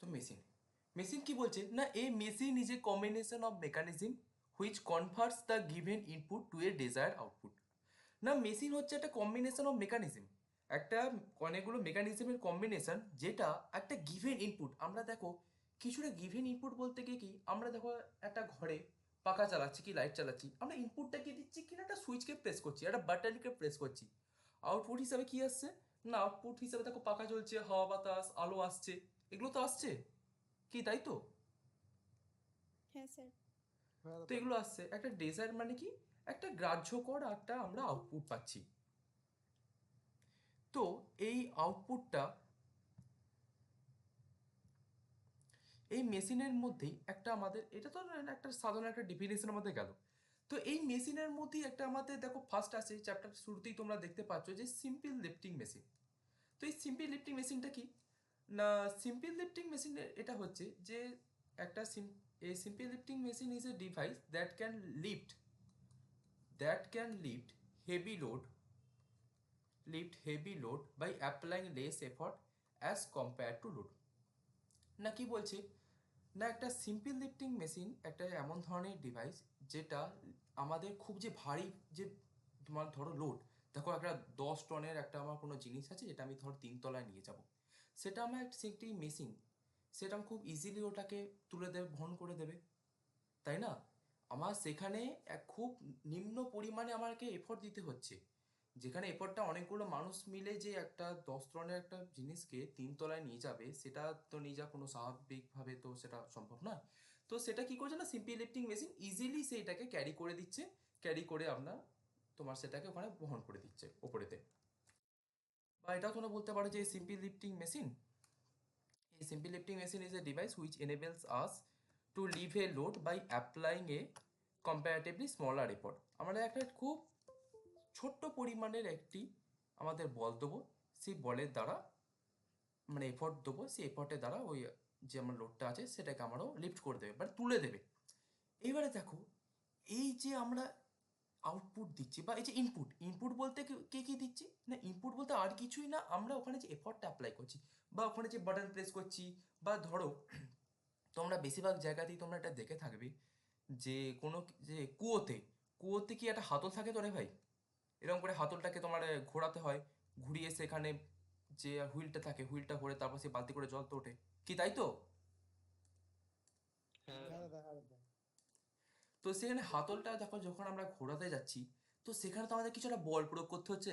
তো machine machine কি বলছে না, a machine is a combination of mechanism which converts the given input to a desired output. না, machine হচ্ছে একটা কম্বিনেশন অফ মেকানিজম, একটা অনেকগুলো মেকানিজমের কম্বিনেশন, যেটা একটা গিভেন ইনপুট। আমরা দেখো কিছুটা গিভেন ইনপুট বলতে গিয়ে কি, আমরা দেখো একটা ঘরে পাখা চালাচ্ছি কি লাইট চালাচ্ছি, আমরা ইনপুটটা কি দিচ্ছি কিনা একটা সুইচকে প্রেস করছি, একটা বাটনকে প্রেস করছি। আউটপুট হিসাবে কি আসছে, না আউটপুট হিসাবে দেখো পাখা চলছে, হাওয়া বাতাস আলো আসছে, এগুলো তো আসছে কি, তাই তো? হ্যাঁ স্যার। হ্যাঁ তো দাদা। এগুলো আসছে, একটা ডেজার্ট মানে কি, একটা গ্রাহ্যকর একটা আমরা আউটপুট পাচ্ছি। তো এই আউটপুটটা এই মেশিনের মধ্যেই একটা আমাদের, এটা তো একটা সাধারণ একটা ডিফিনেশনের মধ্যে গেল। তো এই মেশিনের মধ্যেই একটা আমাদের দেখো ফার্স্ট আছে চ্যাপ্টার শুরুতেই তোমরা দেখতে পাচ্ছ যে সিম্পল লিফটিং মেশিন। তো এই সিম্পল লিফটিং মেশিনটা কি, না সিম্পল লিফটিং মেশিনের এটা হচ্ছে যে একটা এই simple lifting machine is a device that can lift heavy load by applying less effort as compared to load। না কি বলছে, না একটা সিম্পল লিফটিং মেশিন একটা এমন ধরনের ডিভাইস যেটা আমাদের খুব যে ভারী, যে তোমার ধরো লোড, দেখো একটা 10 টনের একটা আমার কোনো জিনিস আছে যেটা আমি ধরো 3 তলায় নিয়ে যাব, সেটা আমার একটি মেশিন, সেটা খুব ইজিলি ওটাকে তুলে দেবে, বহন করে দেবে, তাই না? আমার সেখানে খুব নিম্ন পরিমাণে আমাকে এফোর্ট দিতে হচ্ছে, যেখানে এফোর্টটা অনেকগুলো মানুষ মিলে যে একটা 10 টনের একটা জিনিসকে 3 তলায় নিয়ে যাবে, সেটা তো নিয়ে যাওয়া কোনো স্বাভাবিকভাবে তো সেটা সম্ভব নয়। তো সেটা কি করছে না, সিম্পল লিফটিং মেশিন ইজিলি সেইটাকে ক্যারি করে দিচ্ছে, ক্যারি করে আপনার তোমার সেটাকে ওখানে বহন করে দিচ্ছে ওপরেতে। বা এটাও তোমরা বলতে পারো যে simple lifting machine, a simple lifting machine is a device which enables us to lift a load by applying a comparatively smaller effort। আমরা একটা খুব ছোট্ট পরিমাণের একটি আমাদের বল দেবো, সেই বলের দ্বারা মানে এফোর্ট দেবো, সেই এফোর্টের দ্বারা ওই যে আমার লোডটা আছে সেটাকে আমারও লিফট করে দেবে, মানে তুলে দেবে। এইবারে দেখো, এই যে আমরা আউটপুট দিচ্ছি বা এই যে ইনপুট, ইনপুট বলতে কে কি দিচ্ছি, না ইনপুট বলতে আর কিছুই না, আমরা ওখানে যে এফর্টটা অ্যাপ্লাই করছি বা ওখানে যে বাটন প্রেস করছি, বা ধরো তোমরা বেশিরভাগ জায়গাতেই তোমরা এটা দেখে থাকবে যে কোনো যে কুয়োতে, কুয়োতে কি একটা হাতল থাকে তো রে ভাই, এরকম করে হাতলটাকে তোমার ঘোরাতে হয়, ঘুরিয়ে সেখানে যে হুইলটা থাকে হুইলটা ঘুরে তারপর সে বালতি করে জল তো ওঠে, কি তাই তো? হ্যাঁ হ্যাঁ দাদা। দাদা, হ্যাঁ দাদা। তো সেখানে হাতলটা যখন যখন আমরা ঘোরাতে যাচ্ছি, তো সেখানে তো আমাদের কিছু একটা বল প্রয়োগ করতে হচ্ছে,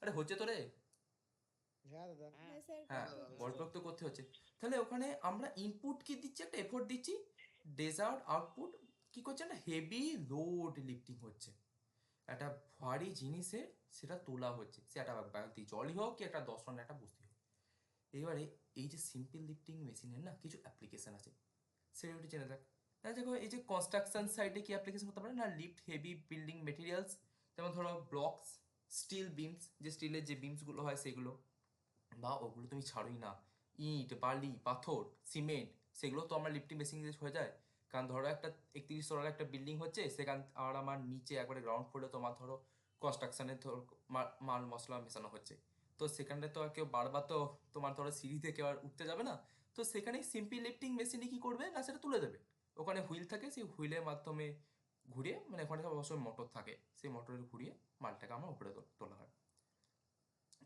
আরে হচ্ছে তো রে? হ্যাঁ দাদা। হ্যাঁ হ্যাঁ স্যার, হ্যাঁ, করতে বল হচ্ছে। প্রয়োগ তো করতে হচ্ছে। তাহলে ওখানে আমরা ইনপুট কি দিচ্ছি, একটা এফোর্ট দিচ্ছি, ডেজার্ট আউটপুট কি করছে না, হেভি লোড লিফটিং হচ্ছে, একটা ভারী জিনিসে সেটা তোলা হচ্ছে, সে একটা বালতি জলই হোক কি একটা 10 টনের একটা বস্তি হোক। এবারে এই যে সিম্পল লিফটিং মেশিনের না কিছু অ্যাপ্লিকেশন আছে, সেটা একটু জেনে থাক। না দেখো এই যে কনস্ট্রাকশন সাইডে কি অ্যাপ্লিকেশন হতে পারে না, লিফট হেভি বিল্ডিং মেটেরিয়ালস, যেমন ধরো ব্লকস, স্টিল বিমস, যে স্টিলের যে বিমসগুলো হয় সেগুলো, বা ওগুলো তুমি ছাড়োই না, ইট বালি পাথর সিমেন্ট, সেগুলো তো আমার লিফটিং মেশিন দিয়ে হয়ে যায়। কারণ ধরো একটা 31 তলার একটা বিল্ডিং হচ্ছে সেখান, আর আমার নিচে একবারে গ্রাউন্ড ফ্লোরে তোমার ধরো কনস্ট্রাকশনের ধরো মাল মশলা মেশানো হচ্ছে, তো সেখানে তো আর কেউ বারবার তো তোমার ধরো সিঁড়ি থেকে আর উঠতে যাবে না। তো সেখানে সিম্পল লিফটিং মেশিনে কি করবে না, সেটা তুলে দেবে, ওখানে হুইল থাকে, সেই হুইলের মাধ্যমে ঘুরিয়ে, মানে ওখানে অবশ্যই মোটর থাকে, সেই মোটরে ঘুরিয়ে মালটাকে আমার উপরে তোলা হয়।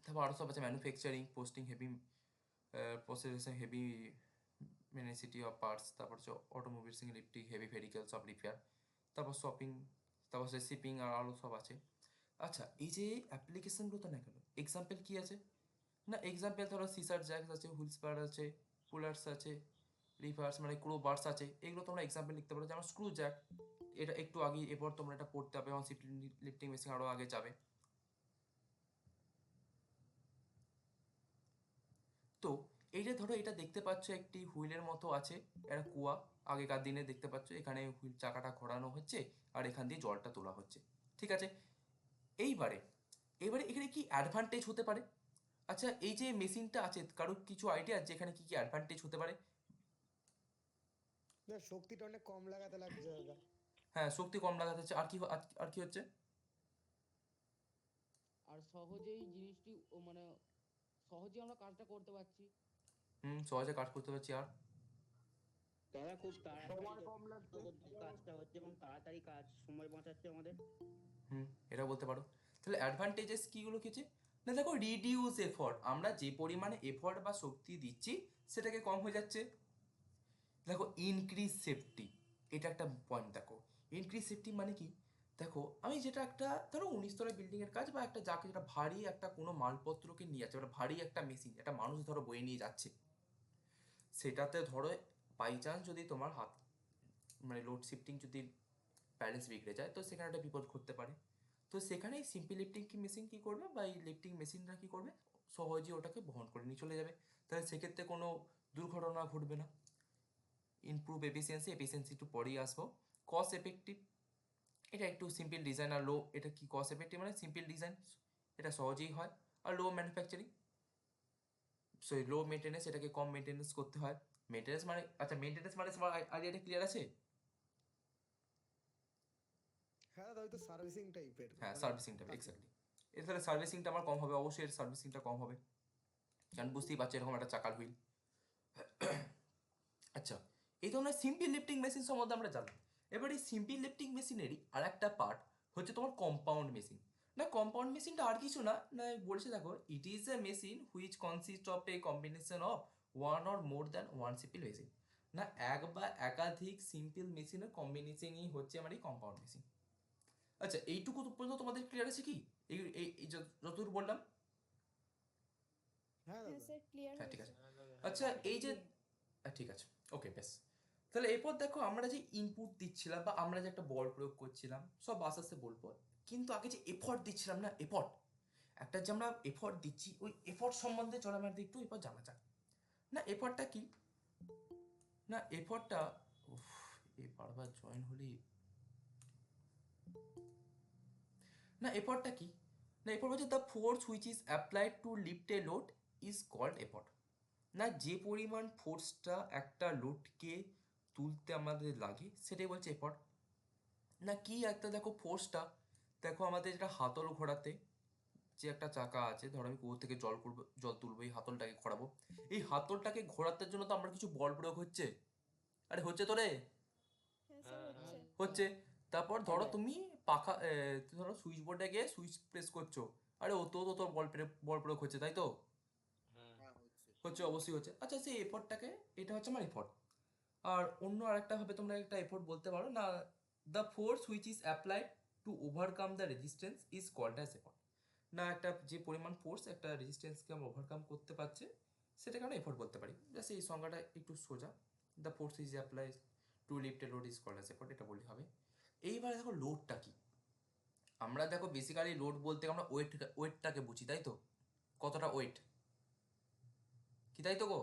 তারপর আরও সব আছে manufacturing posting heavy processing heavy মেনিসিটি অফ পার্টস, তারপর হচ্ছে automobiles lifting heavy vehicles of repair, তারপর শপিং, তারপর হচ্ছে শিপিং আর আরও সব আছে। আচ্ছা, এই যে অ্যাপ্লিকেশনগুলো তো না গেল, এক্সাম্পল কি আছে, না এক্সাম্পল ধরো সিসার জ্যাক্স আছে, হুইল স্পার আছে, পুলার্স আছে, রিভার্স মানে ক্রো বার্স আছে, এগুলো তোমরা এক্সাম্পল লিখতে পারো, যেমন স্ক্রু জ্যাক, এটা একটু আগে এরপর তোমরা এটা পড়তে হবে, এবং লিফটিং মেশিন আরও আগে যাবে। তো এই যে ধরো এটা দেখতে পাচ্ছ একটি হুইলের মতো আছে, একটা কুয়া, আগেকার দিনে দেখতে পাচ্ছ এখানে হুইল চাকাটা ঘোরানো হচ্ছে আর এখান দিয়ে জলটা তোলা হচ্ছে, ঠিক আছে? এইবারে এবারে এখানে কি অ্যাডভান্টেজ হতে পারে? আচ্ছা, এই যে মেশিনটা আছে কারো কিছু আইডিয়া আছে এখানে কি কি অ্যাডভান্টেজ হতে পারে? না, শক্তিটা অনেক কম লাগাতে লাগছে দাদা। হ্যাঁ, শক্তি কম লাগাতে হচ্ছে, আর কি আর কি হচ্ছে? আর সহজেই জিনিসটি মানে সহজেই আমরা কাজটা করতে পারছি। সহজে কাজ করতে পারছি। আর দাদা খুব তাড়াতাড়ি সময় কম লাগছে কাজটা হচ্ছে এবং তাড়াতাড়ি কাজ সময় বাঁচাচ্ছে আমাদের। এটা বলতে পারো। তাহলে অ্যাডভান্টেজেস কীগুলো কিছু না, দেখো রিডিউস এফর্ট, আমরা যে পরিমাণে এফর্ট বা শক্তি দিচ্ছি সেটাকে কম হয়ে যাচ্ছে। দেখো ইনক্রিজ সেফটি, এটা একটা পয়েন্ট। দেখো ইনক্রিজ সেফটি মানে কি, দেখো আমি যেটা একটা ধরো 19 তলা বিল্ডিংয়ের কাজ বা একটা যাকে যেটা ভারী একটা কোনো মালপত্রকে নিয়ে যাচ্ছে, একটা ভারী একটা মেশিন, একটা মানুষ ধরো বয়ে নিয়ে যাচ্ছে, সেটাতে ধরো বাই চান্স যদি তোমার হাত মানে লোড শিফটিং যদি ব্যালেন্স বিগড়ে যায় তো সেখানে একটা বিপদ ঘটতে পারে। তো সেখানে এই সিম্পল লিফটিং কি মেশিন কী করবে, বা এই লিফটিং মেশিনরা কী করবে, সহজেই ওটাকে বহন করে নিয়ে চলে যাবে। তাহলে সেক্ষেত্রে কোনো দুর্ঘটনা ঘটবে না। ইমপ্রুভ এফিসিয়েন্সি, এফিসিয়েন্সি একটু পরেই আসবো। কস্ট এফেক্টিভ, এটা একটু সিম্পল ডিজাইন আর লো, এটা কি কস্ট এফেক্টিভ মানে সিম্পল ডিজাইন, এটা সহজেই হয়। আর লো ম্যানুফ্যাকচারিং, সো লো মেনটেন্যান্স, এটাকে কম মেনটেন্যান্স করতে হয়। মেনটেন্যান্স মানে, আচ্ছা মেনটেন্যান্স মানে সবার আইডিয়াটা ক্লিয়ার আছে? হ্যাঁ দাদা, ওই তো সার্ভিসিং টাইপের। হ্যাঁ সার্ভিসিংটা এক্স্যাক্টলি। এর তাহলে সার্ভিসিংটা আমার কম হবে, অবশ্যই এর সার্ভিসিংটা কম হবে, কারণ বুঝতেই পারছি এরকম একটা চাকার হুইল। আচ্ছা, এই ধরনের সিম্পল লিফটিং মেশিন সম্বন্ধে আমরা জানলাম। এবার এই সিম্পল লিফটিং মেশিনেরই আর একটা পার্ট হচ্ছে তোমার কম্পাউন্ড মেশিন। না কম্পাউন্ড মেশিনটা আর কিছু না, না বলছে দেখো it is a machine which consist of A combination of one or more than one simple machine. না এক বা একাধিক সিম্পল মেশিনের কম্বিনেশনই হচ্ছে আমার এই কম্পাউন্ড মেশিন। আচ্ছা এইটুকু পর্যন্ত তোমাদের ক্লিয়ার আছে কি, এই এই এই যতদূর বললাম? হ্যাঁ হ্যাঁ দাদা। স্যার ক্লিয়ার হ্যাঁ ঠিক হয়েছে। আছে। আচ্ছা এই যে ঠিক আছে, ওকে বেশ। তাহলে এরপর দেখো আমরা যে ইনপুট দিচ্ছিলাম বা আমরা যে একটা বল প্রয়োগ করছিলাম সব আস্তে আস্তে বলবো, কিন্তু আগে যে এফর্ট দিচ্ছিলাম না, এফর্ট, একটা যে আমরা এফর্ট দিচ্ছি ওই এফর্ট সম্বন্ধে চলো আমাদের একটু এরপর জানা যাক। না এফর্টটা কি, না এফর্টটা এই বারবার জয়েন হলি, না এফর্টটা কি, না এফর্ট হচ্ছে the force which is applied to lift a load is called effort. না যে পরিমাণ ফোর্সটা একটা লোডকে তুলতে আমাদের লাগে সেটাই বলছে এফর্ট। না কি একটা দেখো ফোর্সটা, দেখো আমাদের যেটা হাতল ঘোরাতে যে একটা চাকা আছে, ধরো আমি কুয়ো থেকে জল করবো, জল তুলবো, এই হাতলটাকে ঘোরাবো, এই হাতলটাকে ঘোরাতে জন্য তো আমার কিছু বল প্রয়োগ হচ্ছে। আরে হচ্ছে তো রে, হ্যাঁ স্যার হচ্ছে। হচ্ছে। তারপর ধরো তুমি পাখা ধরো সুইচ বোর্ডে গিয়ে সুইচ প্রেস করছো, আরে ও তো তোর বল প্রয়োগ হচ্ছে, তাই তো? হচ্ছে, অবশ্যই হচ্ছে। আচ্ছা সেই এফর্টটাকে, এটা হচ্ছে আমার এফর্ট। আর অন্য আরেকটা ভাবে তোমরা একটা এফোর্ট বলতে পারো না, the force which is applied to overcome the resistance is called as effort. না একটা যে পরিমাণ ফোর্স একটা রেজিস্ট্যান্সকে আমরা ওভারকাম করতে পারছে সেটাকে আমরা এফোর্ট বলতে পারি। জাস্ট এই সংজ্ঞাটা একটু সোজা, the force is applied to lift a load is called as effort, এটা বললে হবে। এইবারে দেখো লোডটা কি, আমরা দেখো বেসিক্যালি লোড বলতে আমরা ওয়েটটাকে বুঝি, তাই তো? কতটা ওয়েট, কি তাই তো গো?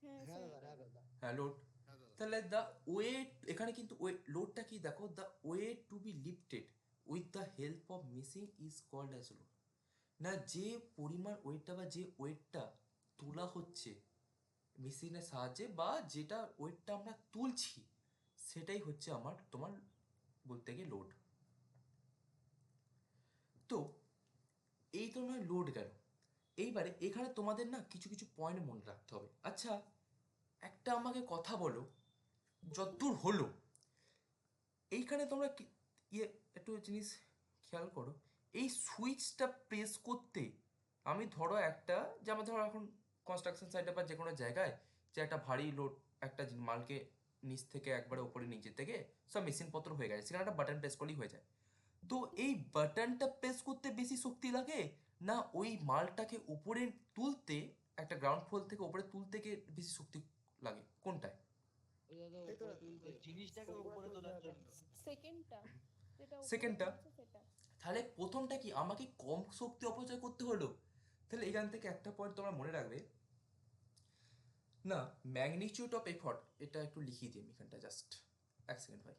হ্যাঁ হ্যাঁ স্যার। দাদা, হ্যাঁ দাদা। হ্যাঁ লোড। তাহলে দ্য ওয়েট, এখানে কিন্তু ওয়েট লোডটা কি দেখো, the weight to be lifted with the help of machine is called as load. না যে পরিমাণ ওয়েটটা বা যে ওয়েটটা তোলা হচ্ছে মেশিনের সাহায্যে বা যেটা ওয়েটটা আমরা তুলছি সেটাই হচ্ছে আমার তোমার বলতে গিয়ে লোড। তো এই তো নয় লোড গেল। এইবারে এখানে তোমাদের না কিছু কিছু পয়েন্ট মনে রাখতে হবে। আচ্ছা একটা আমাকে কথা বলো, যতদূর হলো এইখানে তোমরা ইয়ে একটু জিনিস খেয়াল করো, এই সুইচটা প্রেস করতে আমি ধরো একটা, যেমন ধরো এখন কনস্ট্রাকশন সাইটে বা যে কোনো জায়গায় যে একটা ভারী লোড একটা মালকে নিচ থেকে একবারে উপরে নিচে থেকে সব মেশিনপত্র হয়ে গেছে, সেখানে একটা বাটন প্রেস করলেই হয়ে যায়। তো এই বাটনটা প্রেস করতে বেশি শক্তি লাগে, না ওই মালটাকে উপরে তুলতে, একটা গ্রাউন্ড ফ্লোর থেকে উপরে তুলতে গিয়ে বেশি শক্তি লাগে, কোনটায়? এই তো জিনিসটাকে উপরে তোলার জন্য। সেকেন্ডটা, যেটা উপরে সেকেন্ডটা। তুলছে সেটা। তাহলে প্রথমটা কি আমাকে কম শক্তি অপচয় করতে হলো। তাহলে এখান থেকে একটা পয়েন্ট তোমরা মনে রাখবে, না ম্যাগনিটিউড অফ এফর্ট, এটা একটু লিখিয়ে দিই আমি এখানটা, জাস্ট এক সেকেন্ড ভাই।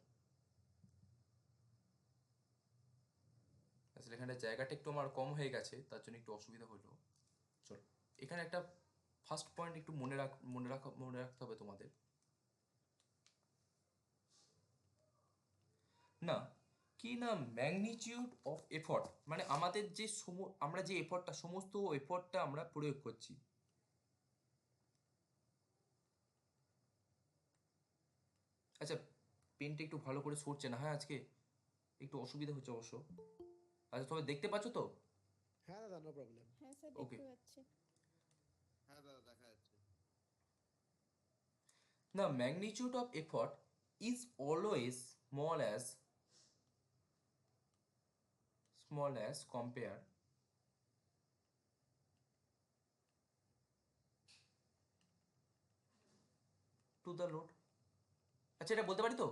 আসলে এখানে জায়গাটা একটু আমার কম হয়ে গেছে তার জন্য একটু অসুবিধা হলো। চলো এখানে একটা ফার্স্ট পয়েন্ট একটু মনে রাখতে হবে তোমাদের। না কি না ম্যাগনিটিউড অফ এফর্ট মানে আমাদের যে আমরা যে এফর্টটা, সমস্ত এফর্টটা আমরা প্রয়োগ করছি, পেনটা একটু ভালো করে সরছে না, হ্যাঁ আজকে একটু অসুবিধা হচ্ছে অবশ্য। আচ্ছা তবে দেখতে পাচ্ছ তো? হ্যাঁ দাদা, নো প্রবলেম। হ্যাঁ স্যার Okay. দেখতে পাচ্ছি। হ্যাঁ দাদা দেখা যাচ্ছে। The magnitude of effort is always small as compared to the load. আচ্ছা এটা বলতে পারি তো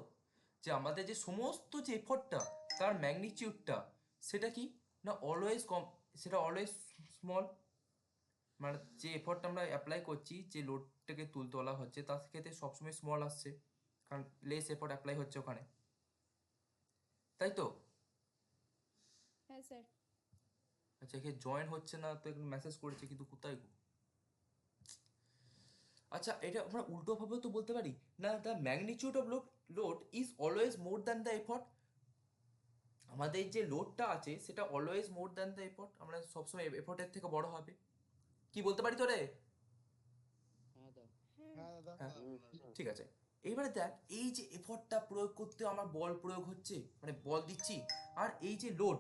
যে আমাদের যে সমস্ত যে এফর্টটা তার ম্যাগনিটিউডটা সেটা কি না অলওয়েজ সেটা অলওয়েজ স্মল, মানে যে এফর্টটা আমরা অ্যাপ্লাই করছি যে লোডটাকে তোলা হচ্ছে তার ক্ষেত্রে সবসময় স্মল আসছে, কারণ লেস এফর্ট অ্যাপ্লাই হচ্ছে ওখানে, তাই তো? হ্যাঁ স্যার। আচ্ছা এখানে জয়েন হচ্ছে না তো এখন মেসেজ করেছে কিন্তু কোথায় গো? আচ্ছা এটা আমরা উল্টো ভাবে তো বলতে পারি না, the magnitude of load is always more than the effort. আমাদের যে লোডটা আছে সেটা always more than the effort, আমরা সবসময় এফর্টের থেকে বড় হবে, কি বলতে পারি তো রে? হ্যাঁ দাদা। হ্যাঁ দাদা। হ্যাঁ ঠিক আছে। এইবারে দেখ এই যে এফর্টটা প্রয়োগ করতে আমার বল প্রয়োগ হচ্ছে, মানে বল দিচ্ছি, আর এই যে লোড,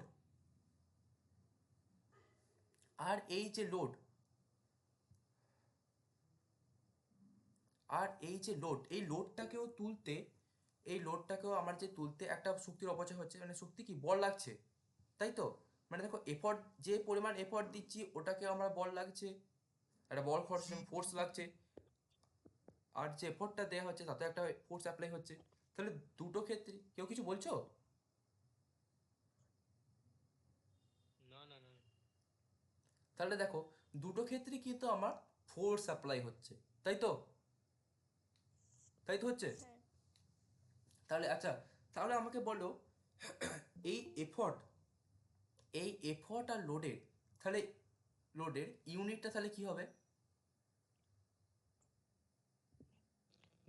আর এই যে লোড, আর এই যে লোড, এই লোডটাকেও তুলতে, এই লোডটাকেও আমার যে তুলতে একটা শক্তির অপচয় হচ্ছে, মানে শক্তি কি বল লাগছে, তাই তো? মানে দেখো এফর্ট, যে পরিমাণ এফর্ট দিচ্ছি ওটাকে আমরা বল লাগছে, একটা বল ফোর্স লাগছে, আর যে এফর্টটা দেওয়া হচ্ছে তাতে একটা ফোর্স অ্যাপ্লাই হচ্ছে। তাহলে দুটো ক্ষেত্রে কেউ কিছু বলছো? না না না। তাহলে দেখো দুটো ক্ষেত্রে কিন্তু আমার ফোর্স অ্যাপ্লাই হচ্ছে, তাই তো? তাই তো হচ্ছে? হ্যাঁ তাহলে আচ্ছা, তাহলে আমাকে বলো এই এফর্ট, এই এফর্ট আর লোডের, তাহলে লোডের ইউনিটটা তাহলে কি হবে?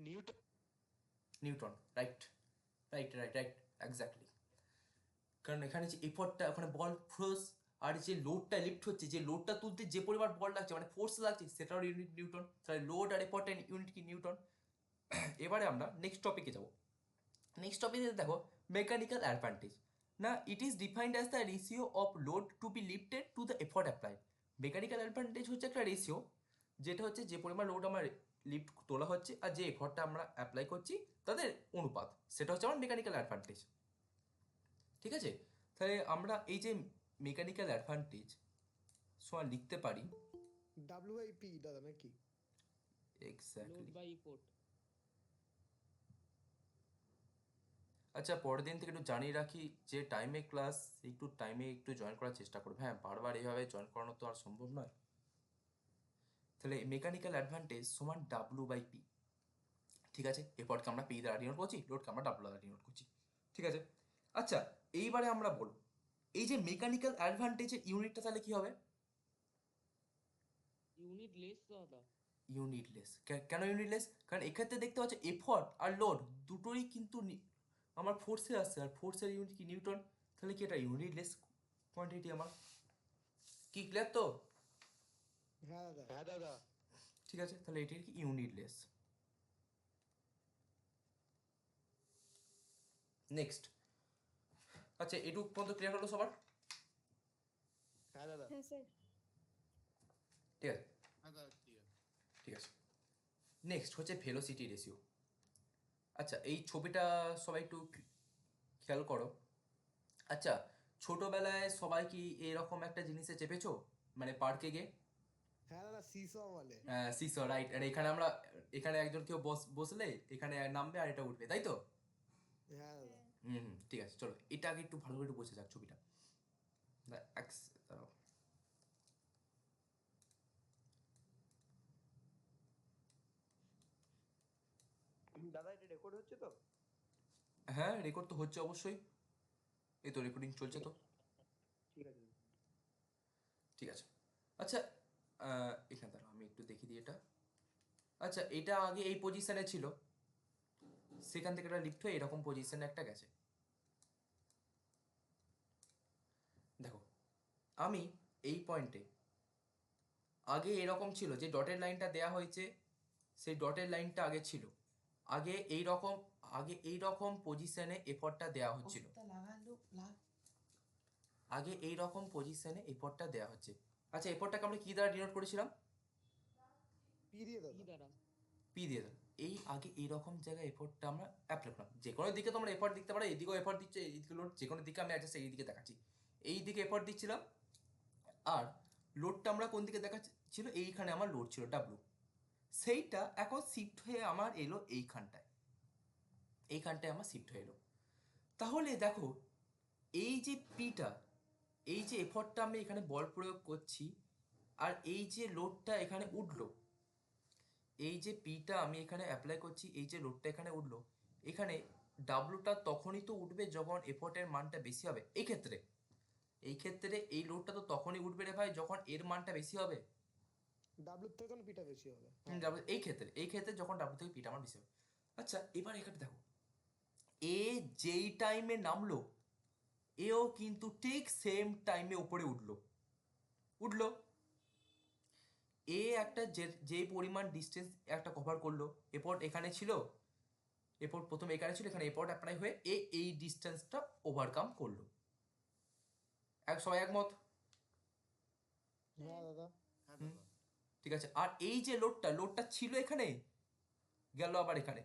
Newton. Newton, right right right right, exactly. কারণ এখানে যে এফর্টটা, ওখানে বল ফোর্স, আর যে লোডটা লিফট হচ্ছে, যে লোডটা তুলতে যে পরিমাণ বল লাগছে মানে ফোর্স লাগছে সেটার ইউনিট নিউটন, তাহলে লোড আর এফর্টের ইউনিট কি নিউটন। এবারে আমরা নেক্সট টপিকে যাব। নেক্সট টপিকে দেখো মেকানিক্যাল অ্যাডভান্টেজ। না it is defined as the ratio of load to be lifted to the effort applied. Mechanical advantage হচ্ছে একটা রেশিও, যেটা হচ্ছে যে পরিমাণ লোড আমার লিফট তোলা হচ্ছে আর যে এফর্টটা আমরা অ্যাপ্লাই করছি তাদের অনুপাত, সেটা হচ্ছে আমার মেকানিক্যাল অ্যাডভান্টেজ। ঠিক আছে, তাহলে আমরা এই যে মেকানিক্যাল অ্যাডভান্টেজ সমান লিখতে পারি WIP দাদা নাকি? এক্স্যাক্টলি। Load by effort. আচ্ছা পরের দিন থেকে একটু জানিয়ে রাখি যে টাইমে ক্লাস, একটু টাইমে একটু জয়েন করার চেষ্টা করবে, হ্যাঁ বারবার এইভাবে জয়েন করানো তো আর সম্ভব নয়। তাহলে মেকানিক্যাল অ্যাডভান্টেজ সমান W/P। ঠিক আছে, এরপরকে আমরা P দ্বারা ডিনোট করছি, লোডকে আমরা W দ্বারা ডিনোট করছি, ঠিক আছে। আচ্ছা এইবারে আমরা বলব এই যে মেকানিক্যাল অ্যাডভান্টেজের ইউনিটটা তাহলে কি হবে? ইউনিট লেস দাদা। ইউনিটলেস। কেন ইউনিটলেস? কারণ এক্ষেত্রে দেখতে পাচ্ছ এফর্ট আর লোড দুটোই কিন্তু আমার ফোর্সে আসছে, আর ফোর্সের ইউনিট কি নিউটন, তাহলে কি এটা ইউনিটলেস কোয়ান্টিটি আমার। কি ক্লিয়ার তো? হ্যাঁ দাদা। হ্যাঁ দাদা। ঠিক আছে, তাহলে এটির কি ইউনিটলেস। নেক্সট, আচ্ছা এটুকু পর্যন্ত ক্লিয়ার হলো সবার? হ্যাঁ দাদা। হ্যাঁ স্যার। ঠিক আছে হ্যাঁ দাদা ঠিক আছে। ঠিক আছে। নেক্সট হচ্ছে ভেলোসিটি রেশিও। আচ্ছা এই ছবিটা সবাই একটু খেয়াল করো। আচ্ছা ছোটবেলায় সবাই কি এরকম একটা জিনিসে চেপেছো, মানে পার্কে গিয়ে? হ্যাঁ দাদা, সিস বলে। CISO, right. আর এখানে আমরা, এখানে একজন কেউ বসলে এখানে নামবে আর এটা উঠবে, তাই তো? হ্যাঁ দাদা। হুম হুম, ঠিক আছে চলো এটা আগে একটু ভালো করে একটু বোঝা যাক ছবিটা। দাঁড়াও। দাদা এটা রেকর্ড হচ্ছে তো? হ্যাঁ রেকর্ড তো হচ্ছে অবশ্যই, এই তো রেকর্ডিং চলছে তো। ঠিক আছে। ঠিক আছে। আচ্ছা এখানে দাঁড়াও আমি একটু দেখি দিই এটা। আচ্ছা এটা আগে এই পজিশনে ছিল, সেখান থেকে এটা লিফট হয়ে এরকম পজিশনে একটা গেছে। দেখো আমি এই পয়েন্টে, আগে এরকম ছিল যে ডটের লাইনটা দেয়া হয়েছে, সেই ডটের লাইনটা আগে ছিল, আগে এই রকম আগে এই রকম পজিশনে এফর্টটা দেওয়া হচ্ছিল, আগে এই রকম পজিশনে এফর্টটা দেওয়া হচ্ছে। আচ্ছা, এফর্টটাকে আমরা কি দ্বারা ডিনোট করেছিলাম? পি দিয়ে কি দাদা। দ্বারা? পি দিয়ে দাও। এই আগে এইরকম জায়গায় এফোর্টটা আমরা অ্যাপ্লাই করলাম। যে কোনো দিকে তোমরা এফোর্ট দিতে পারো, এইদিকেও এফোর্ট দিচ্ছে, এইদিকে লোড, যে কোনো দিকে আমি জাস্ট এই দিকে দেখাচ্ছি। এই দিকে এফোর্ট দিচ্ছিলাম, আর লোডটা আমরা কোন দিকে দেখাচ্ছিল, এইখানে আমার লোড ছিল ডাব্লু, সেইটা এখন শিফট হয়ে আমার এলো এইখানটায়, এইখানটায় আমার শিফট হয়ে এলো। তাহলে দেখো এই যে পিটা, এই যে এফোর্টটা আমি এখানে বল প্রয়োগ করছি, আর এই যে লোডটা এখানে উঠলো, এই যে পিটা আমি এখানে অ্যাপ্লাই করছি, এই যে লোডটা এখানে উঠলো, এখানে ডাব্লুটা তখনই তো উঠবে যখন এফোর্টের মানটা বেশি হবে। এই ক্ষেত্রে এই লোডটা তো তখনই উঠবে রে ভাই যখন এর মানটা বেশি হবে। ডাব্লুর থেকে কোনো পিটা বেশি হবে। এই ক্ষেত্রে যখন ডাব্লু থেকে পিটা আমার বেশি হবে। আচ্ছা, এবার এখানে দেখো, এ যেই টাইমে নামলো, এও কিন্তু ঠিক সেম টাইমে উপরে উঠলো। এ একটা যে পরিমাণ ডিস্টেন্স একটা কভার করলো, এফোর্ট এখানে ছিল, এরপর প্রথম এখানে ছিল, এখানে এরপর অ্যাপ্লাই হয়ে এই ডিস্টেন্সটা ওভারকাম করলো। সবাই একমত? হ্যাঁ দাদা। হ্যাঁ দাদা। ঠিক আছে। আর এই যে লোডটা ছিল এখানে, গেল আবার এখানে,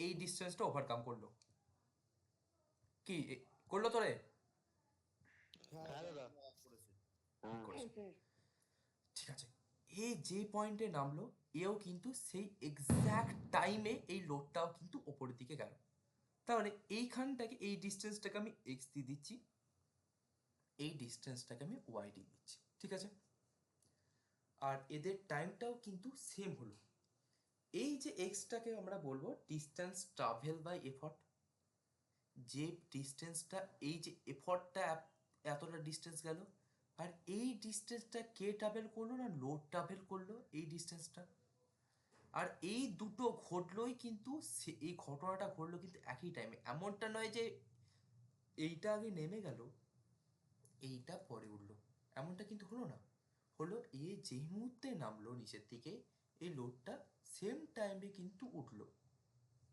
এই ডিস্টেন্সটা ওভারকাম করলো। কি করলো তোরে? হ্যাঁ দাদা। করেছে। করেছে। ঠিক আছে। এ যে পয়েন্টে নামলো, এও কিন্তু সেই এক্স্যাক্ট টাইমে এই লোডটাও কিন্তু ওপরের দিকে গেল। তাহলে এইখানটাকে, এই ডিস্টেন্সটাকে আমি এক্স দিয়ে দিচ্ছি, এই ডিস্টেন্সটাকে আমি ওয়াই দিয়ে দিচ্ছি। ঠিক আছে। আর এদের টাইমটাও কিন্তু সেম হলো। এই যে এক্সটাকে আমরা বলবো ডিস্টেন্স ট্রাভেল বাই এফর্ট। যে ডিস্টেন্সটা, এই যে এফর্টটা এতটা ডিস্টেন্স গেল, আর এই ডিস্টেন্সটা কে ট্রাভেল করলো না লোড ট্রাভেল করলো এই ডিস্টেন্সটা। আর এই দুটো ঘটলোই কিন্তু, এই ঘটনাটা ঘটলো কিন্তু একই টাইমে। এমনটা নয় যে এইটা আগে নেমে গেল, এইটা পরে উঠলো, এমনটা কিন্তু হলো না। হলো যেই মুহূর্তে নামলো নিচের দিকে, এই লোডটা সেম টাইমে কিন্তু উঠলো।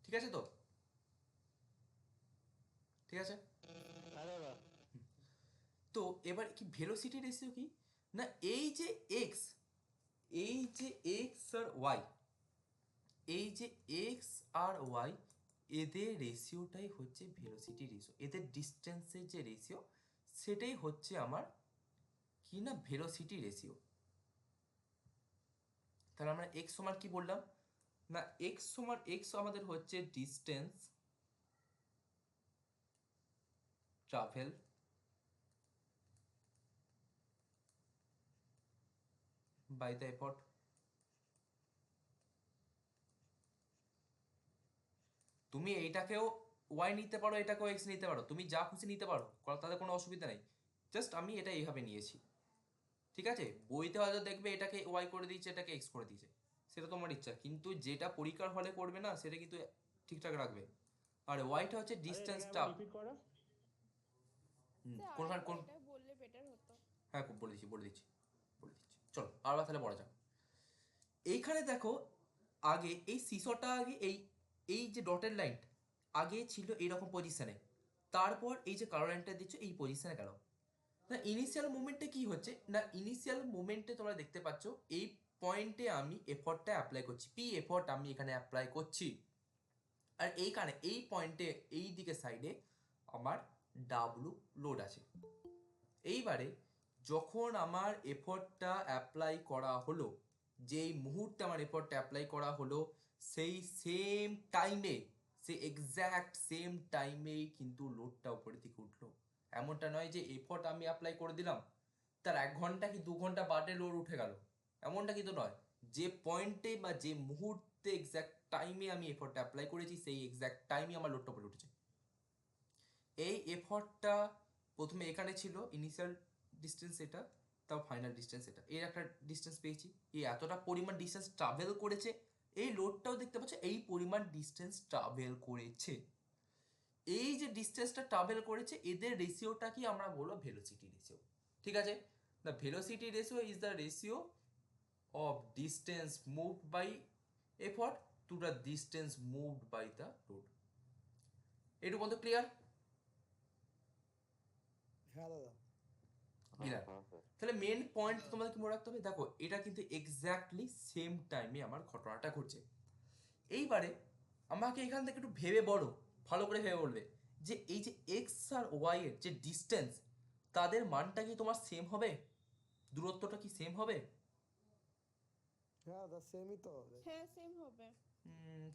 ঠিক আছে তো? ঠিক আছে। হ্যাঁ দাদা। তো এবার কি ভেলোসিটি রেশিও কি না, এই যে এক্স আর ওয়াই, এই যে এক্স আর ওয়াই, এদের রেশিওটাই হচ্ছে ভেলোসিটি রেশিও। এদের ডিস্টেন্সের যে রেশিও, সেটাই হচ্ছে আমার কি না ভেলোসিটি রেশিও। তাহলে আমরা এক্স সমান কি বললাম না, এক্স আমাদের হচ্ছে distance travel by the effort. তুমি এইটাকেও ওয়াই নিতে পারো, এটাকেও এক্স নিতে পারো, তুমি যা খুশি নিতে পারো, তাদের কোনো অসুবিধা নেই। জাস্ট আমি এটা এইভাবে নিয়েছি। ঠিক আছে। বইতে হয়তো দেখবে এটাকে ওয়াই করে দিয়েছে, এটাকে এক্স করে দিয়েছে, সেটা তোমার ইচ্ছা, কিন্তু যেটা পরীক্ষার হলে করবে না সেটা কিন্তু ঠিকঠাক রাখবে। আর ওয়াইটা হচ্ছে ডিস্টেন্সটা। স্যার কোনখান আরেকবার কোন এটা বললে বেটার হতো। হ্যাঁ, বলে দিচ্ছি। চলো আবার তাহলে পড়া যাক। এইখানে দেখো, আগে এই সিসোটা, আগে এই যে ডটের লাইন আগে ছিল এইরকম পজিশনে, তারপর এই যে কালো লাইনটা দিচ্ছ এই পজিশনে গেল না। ইনিশিয়াল মুভমেন্টে কি হচ্ছে না, ইনিশিয়াল মুভমেন্টে তোমরা দেখতে পাচ্ছ এই পয়েন্টে আমি এফর্টটা অ্যাপ্লাই করছি, পি এফর্ট আমি এখানে অ্যাপ্লাই করছি। আর এইখানে এই পয়েন্টে এই দিকে সাইডে আমার ডাব্লু লোড আছে। এইবারে যখন আমার এফর্টটা অ্যাপ্লাই করা হলো, যেই মুহূর্তে আমার এফর্টটা অ্যাপ্লাই করা হলো, সেই সেম টাইমে, সেই এক্স্যাক্ট সেম টাইমেই কিন্তু লোডটা উপরের দিকে উঠলো। এমনটা নয় যে এফর্ট আমি অ্যাপ্লাই করে দিলাম, তার 1 ঘন্টা কি 2 ঘন্টা বাদে লোড উঠে গেল, এমনটা কিন্তু নয়। যে পয়েন্টে বা যে মুহূর্তে এক্স্যাক্ট টাইমে আমি এফর্টটা অ্যাপ্লাই করেছি, সেই এক্স্যাক্ট টাইমে আমার লোডটা উপরে উঠেছে। এই এফর্টটা প্রথমে এখানে ছিল ইনিশিয়াল ডিস্টেন্স এটা, তাও ফাইনাল ডিস্টেন্স এটা, এর একটা ডিস্টেন্স পেয়েছি। এই এতটা পরিমাণ ডিস্টেন্স ট্রাভেল করেছে, এই লোডটাও দেখতে পাচ্ছ এই পরিমাণ ডিস্টেন্স ট্রাভেল করেছে। এই যে ডিস্টেন্সটা ট্রাভেল করেছে, এদের রেশিওটা কি আমরা বলবো ভেলোসিটি রেশিও। ঠিক আছে। The velocity ratio is the ratio of distance moved by effort to the distance moved by the load. এটুকু পর্যন্ত ক্লিয়ার? হ্যাঁ দাদা। ক্লিয়ার। হ্যাঁ স্যার। তাহলে মেন পয়েন্ট তোমাদের কি মনে রাখতে হবে, দেখো এটা কিন্তু এক্স্যাক্টলি সেম টাইমে আমার ঘটনাটা ঘটছে। এইবারে আমাকে এখান থেকে একটু ভেবে বলো, ভালো করে ভেবে বলবে যে এই যে এক্স আর ওয়াই এর যে ডিস্টেন্স, তাদের মানটা কি তোমার সেম হবে? দূরত্বটা কি সেম হবে? হ্যাঁ দাদা, সেমই তো হবে। হ্যাঁ সেম হবে।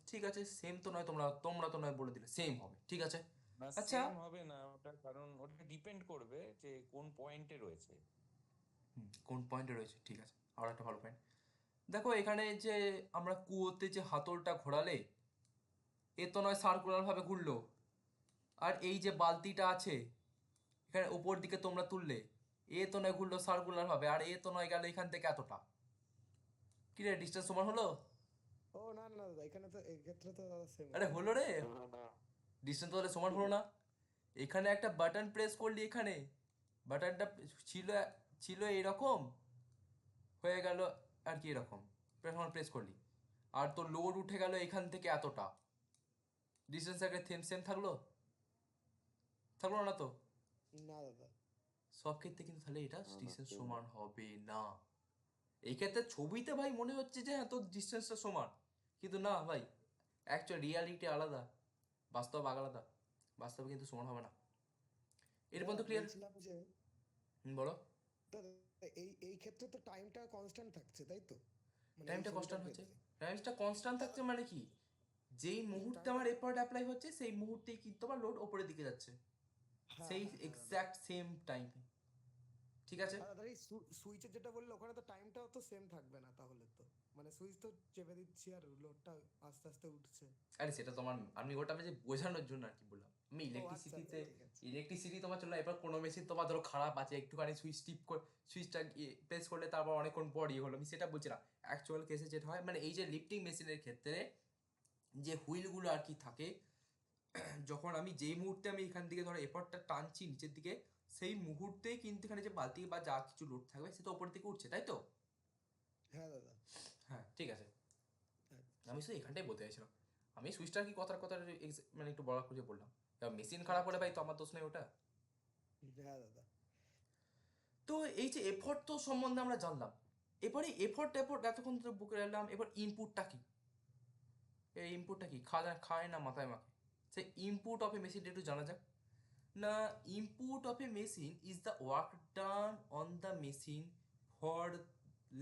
ঠিক আছে, সেম তো নয়, তোমরা তোমরা তো নয় বলে দিলে সেম হবে, ঠিক আছে। না আচ্ছা, সেম হবে না ওটা, কারণ ওটা ডিপেন্ড করবে যে কোন পয়েন্টে রয়েছে। কোন পয়েন্টে রয়েছে, ঠিক আছে, আর একটা ভালো পয়েন্ট। দেখো এখানে যে আমরা কুয়োতে যে হাতলটা ঘোরালে, এ তো নয় সার্কুলার ভাবে ঘুরলো, আর এই যে বালতিটা আছে এখানে উপর দিকে তোমরা তুললে, এ তো নয় ঘুরলো সার্কুলার ভাবে, আর এ তো নয় গেল এখান থেকে এতটা। কি রে, ডিস্টেন্স সমান হলো? ও না না দাদা, এখানে তো এই ক্ষেত্রে তো দাদা সেম। আরে হলো রে, না না ডিস্টেন্স তাহলে সমান হলো না? এখানে একটা বাটন প্রেস করলি, এখানে বাটনটা ছিল ছিল এরকম, হয়ে গেল আর কি এরকম, প্রেস করলি, আর তোর লোড উঠে গেল এখান থেকে এতটা, ডিস্টেন্স আগে সেম থাকলো? থাকলো না তো? না দাদা। সব ক্ষেত্রে কিন্তু তাহলে এটা না, না, ডিস্টেন্স same সমান হবে না। এই ক্ষেত্রে ছবিতে ভাই মনে হচ্ছে যে হ্যাঁ তোর ডিস্টেন্সটা সমান, কিন্তু না ভাই, অ্যাকচুয়াল রিয়ালিটি আলাদা, বাস্তব আলাদা, বাস্তবে কিন্তু সমান হবে না। এরপর তো ক্লিয়ার? বলছিলাম যে বলো। দাদা, এই এই ক্ষেত্রে তো টাইমটা কনস্ট্যান্ট থাকছে, তাই তো? মানে এই টাইমটা ছবিটার কনস্ট্যান্ট হচ্ছে, ক্ষেত্রে। টাইমটা কনস্ট্যান্ট থাকছে মানে কি, যেই মুহূর্তে আমার এফর্ট অ্যাপ্লাই হচ্ছে সেই মুহূর্তেই কিন্তু আমার লোড ওপরের দিকে যাচ্ছে, হ্যাঁ, সেই হ্যাঁ, হ্যাঁ, দাদা। এক্স্যাক্ট সেম টাইম, ঠিক আছে? আর দাদা এই সুইচের যেটা বললো, ওখানে তো টাইমটাও তো সেম থাকবে না তাহলে তো। মানে সুইচ তো চেপে দিচ্ছি আর লোডটা আস্তে আস্তে উঠছে। আরে সেটা তোমার, আমি ওটা যে বোঝানোর জন্য আর কি বললাম, আমি ও আচ্ছা, আচ্ছা, ইলেকট্রিসিটিতে, ঠিক আছে। ইলেকট্রিসিটি তোমার চলে, এবার কোনো মেশিন তোমার ধরো খারাপ আছে, একটুখানি সুইচ টিপ করে সুইচটা প্রেস করলে তারপর অনেকক্ষণ পর ইয়ে হলো, আমি সেটা বলছি না। অ্যাকচুয়াল কেসে যেটা হয়, মানে এই যে লিফটিং মেশিনের ক্ষেত্রে যে হুইলগুলো আর কি থাকে, যখন আমি যেই মুহূর্তে আমি এখান থেকে ধরো এফর্টটা টানছি নিচের দিকে, সেই মুহূর্তেই কিন্তু এখানে যে বালতি বা যা কিছু লোড থাকবে সেটা উপর দিকে উঠছে, তাই তো? হ্যাঁ দাদা। হ্যাঁ ঠিক আছে, হ্যাঁ, আমি শুধু এখানটাই বলতে চাইছিলাম। আমি সুইচটা কি কথার কথা মানে একটু বড় করে বললাম, এবার মেশিন খারাপ হলে ভাই তো আমার দোষ নেই ওটা। হ্যাঁ দাদা। তো এই যে এফর্ট তো সম্বন্ধে আমরা জানলাম, এবারে এফর্ট এতক্ষণ ধরে বুকে রাখলাম, এবার ইনপুটটা কি? এই ইনপুটটা কি, খায় না মাথায় মাখে, সেই ইনপুট অফ এ মেশিন একটু জানা যাক না। Input of a machine is the work done on the machine for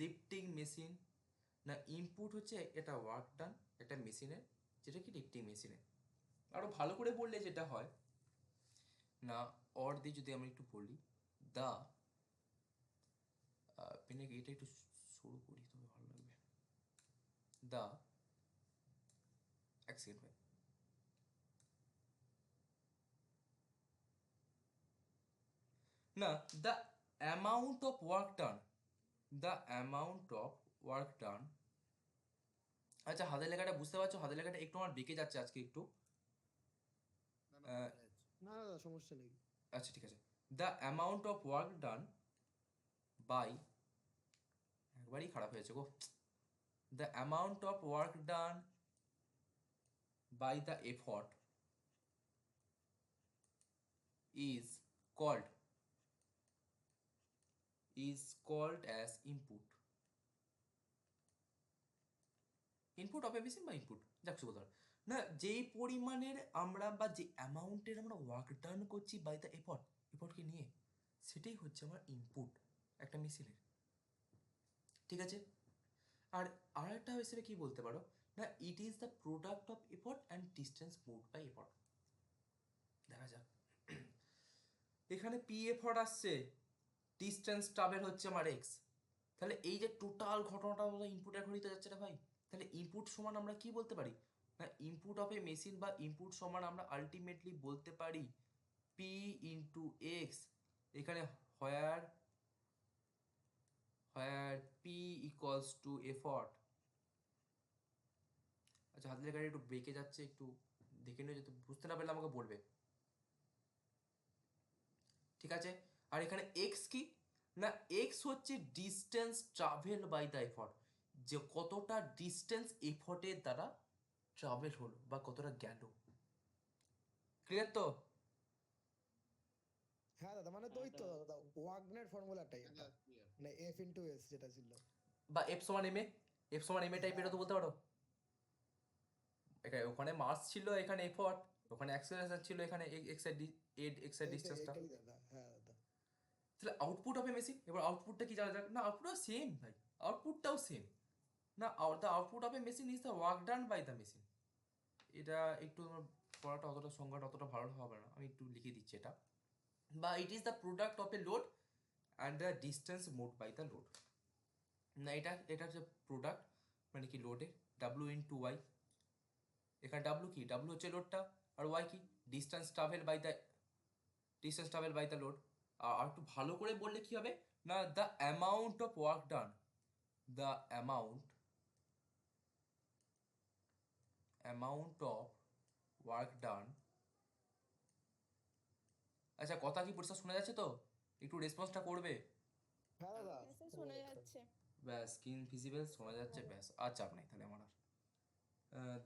lifting machine. না, ইনপুট হচ্ছে এটা ওয়ার্ক ডান একটা মেশিনের, যেটা কি লিফটিং মেশিনের। আরো ভালো করে বললে যেটা হয় না, অর দিয়ে যদি আমি একটু বলি, দ্য পেনে এটা একটু শুরু করি তবে ভালো লাগবে। দ্য, এক সেকেন্ড ভাই, না, the amount of work done, the amount of work done. আচ্ছা হাতের লেখাটা বুঝতে পারছো? হাতের লেখাটা একটু আমার বেঁকে যাচ্ছে আজকে একটু। না না দেখা যাচ্ছে। না দাদা, সমস্যা নেই। আচ্ছা ঠিক আছে, the amount of work done by, একবারই খারাপ হয়েছে গো, the amount of work done by the effort is called as input of a machine বা ইনপুট, যাক কিছু বলতে পারো না, যেই পরিমাণের আমরা বা যে অ্যামাউন্টের আমরা ওয়ার্ক ডান করছি বাই দ্য এফর্টকে নিয়ে, সেটাই হচ্ছে আমার ইনপুট একটা মেশিনের, ঠিক আছে? আর আরেকটা হিসেবে কি বলতে পারো না, it is the product of effort and distance moved by effort. দেখা যাক, এখানে পি এফর্ট আসছে, ডিস্টেন্স ট্রাভেল হচ্ছে আমার এক্স, তাহলে এই যে টোটাল ঘটনাটা ইনপুটের ঘড়িতে যাচ্ছে না ভাই, তাহলে ইনপুট সমান আমরা কি বলতে পারি না, ইনপুট অফ এ মেশিন বা ইনপুট সমান আমরা আলটিমেটলি বলতে পারি পি ইন্টু এক্স, এখানে হোয়ার পি ইকুয়ালস টু এফর্ট। আচ্ছা হাতের লেখাটা একটু বেঁকে যাচ্ছে, একটু দেখে নিও, যদি বুঝতে না পারলে আমাকে বলবে, ঠিক আছে? আর এখানে এক্স কি না, এক্স হচ্ছে distance travel by the effort, যে কতটা ডিস্টেন্স এফর্টের দ্বারা ট্রাভেল হলো বা কতটা গেল, ক্লিয়ার তো? হ্যাঁ দাদা, মানে তো ওই তো দাদা ওয়াগনার ফর্মুলাটাই হ্যাঁ এটা, দাদা ক্লিয়ার। মানে এফ ইন্টু এস যেটা ছিল। বা এফ সমান এম এ, এফ সমান এম এ টাইপের তো বলতে পারো। এখানে ওখানে মাস ছিল, এখানে এফর্ট, ওখানে অ্যাক্সেলারেশন ছিল, এখানে এক্স এর ডিস্টেন্সটা। এইটাই দাদা, হ্যাঁ দাদা। তাহলে আউটপুট হবে মেশিন। এবার আউটপুটটা কি জানা যাক না, আউটপুটও সেম ভাই, আউটপুটটাও সেম না। The output of a machine is the work done by the machine. এটা একটু আমার পড়াটা অতটা সংজ্ঞাটা অতটা ভালো হবে না, আমি একটু লিখে দিচ্ছি এটা। বা it is the product of a load and the distance moved by the load. না এটা হচ্ছে প্রোডাক্ট, মানে কি লোডের ডাব্লু ইন্টু ওয়াই। এখানে ডাব্লু কি, ডাব্লু হচ্ছে লোডটা, আর ওয়াই কি distance travel by the load. আর একটু ভালো করে বললে কি হবে না, the amount of work done, the amount of work done. আচ্ছা কথা কি পরিষ্কার শোনা যাচ্ছে তো? একটু রেসপন্সটা করবে। হ্যাঁ দাদা, হ্যাঁ স্যার শোনা যাচ্ছে। ব্যাস স্ক্রিন ভিজিবল শোনা যাচ্ছে, ব্যাস আর চাপ নাই তাহলে আমার।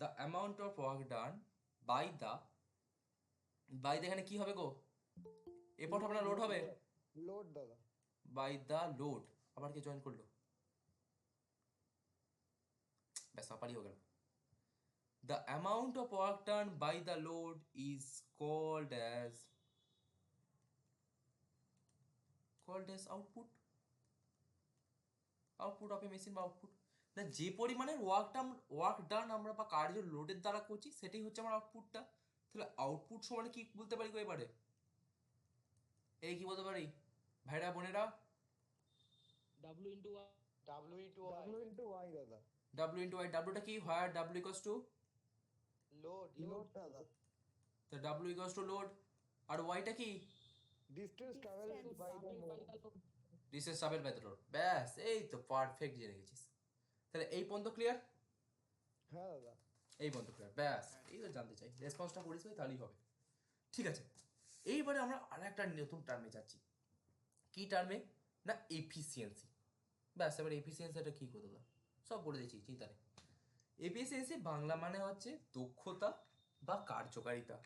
The amount of work done by the এখানে কি হবে গো, এফর্ট হবে না লোড হবে? লোড দাদা। বাই দ্য লোড, আবার কে জয়েন করলো, ব্যাস আপারই হয়ে গেল। The amount of work done by the load is called as output of a machine বা আউটপুট। না যে পরিমাণের ওয়ার্ক ডান আমরা বা কার্য লোডের দ্বারা করছি সেটাই হচ্ছে আমার আউটপুটটা। তাহলে আউটপুট সমান কি বলতে পারি গো এবারে? এই কি বলতে পারি ভাইরা বোনেরা? W into W into W into Y দাদা। W into Y. ডাব্লিউটা কি, where W equals to load load দাদা। তো ডাব্লিউ ইকুয়ালস টু লোড। আর ওয়াইটা কি, distance travel Distance by the distance travel by the load. ব্যাস এই তো পারফেক্ট জেনে গেছিস। তাহলে এই পর্যন্ত ক্লিয়ার? হ্যাঁ দাদা। এই পর্যন্ত ক্লিয়ার, ব্যাস এই তো জানতে চাই, রেসপন্সটা করিস ভাই তাহলেই হবে। ঠিক আছে, এইবারে আমরা আর একটা নতুন টার্মে যাচ্ছি। কি টার্মে না, এফিসিয়েন্সি। ব্যাস এবার এফিসিয়েন্সিটা কী করতে দাও সব বলে দিচ্ছি, চিন্তা নেই। এফিসিয়েন্সি বাংলা মানে হচ্ছে দক্ষতা বা কার্যকারিতা।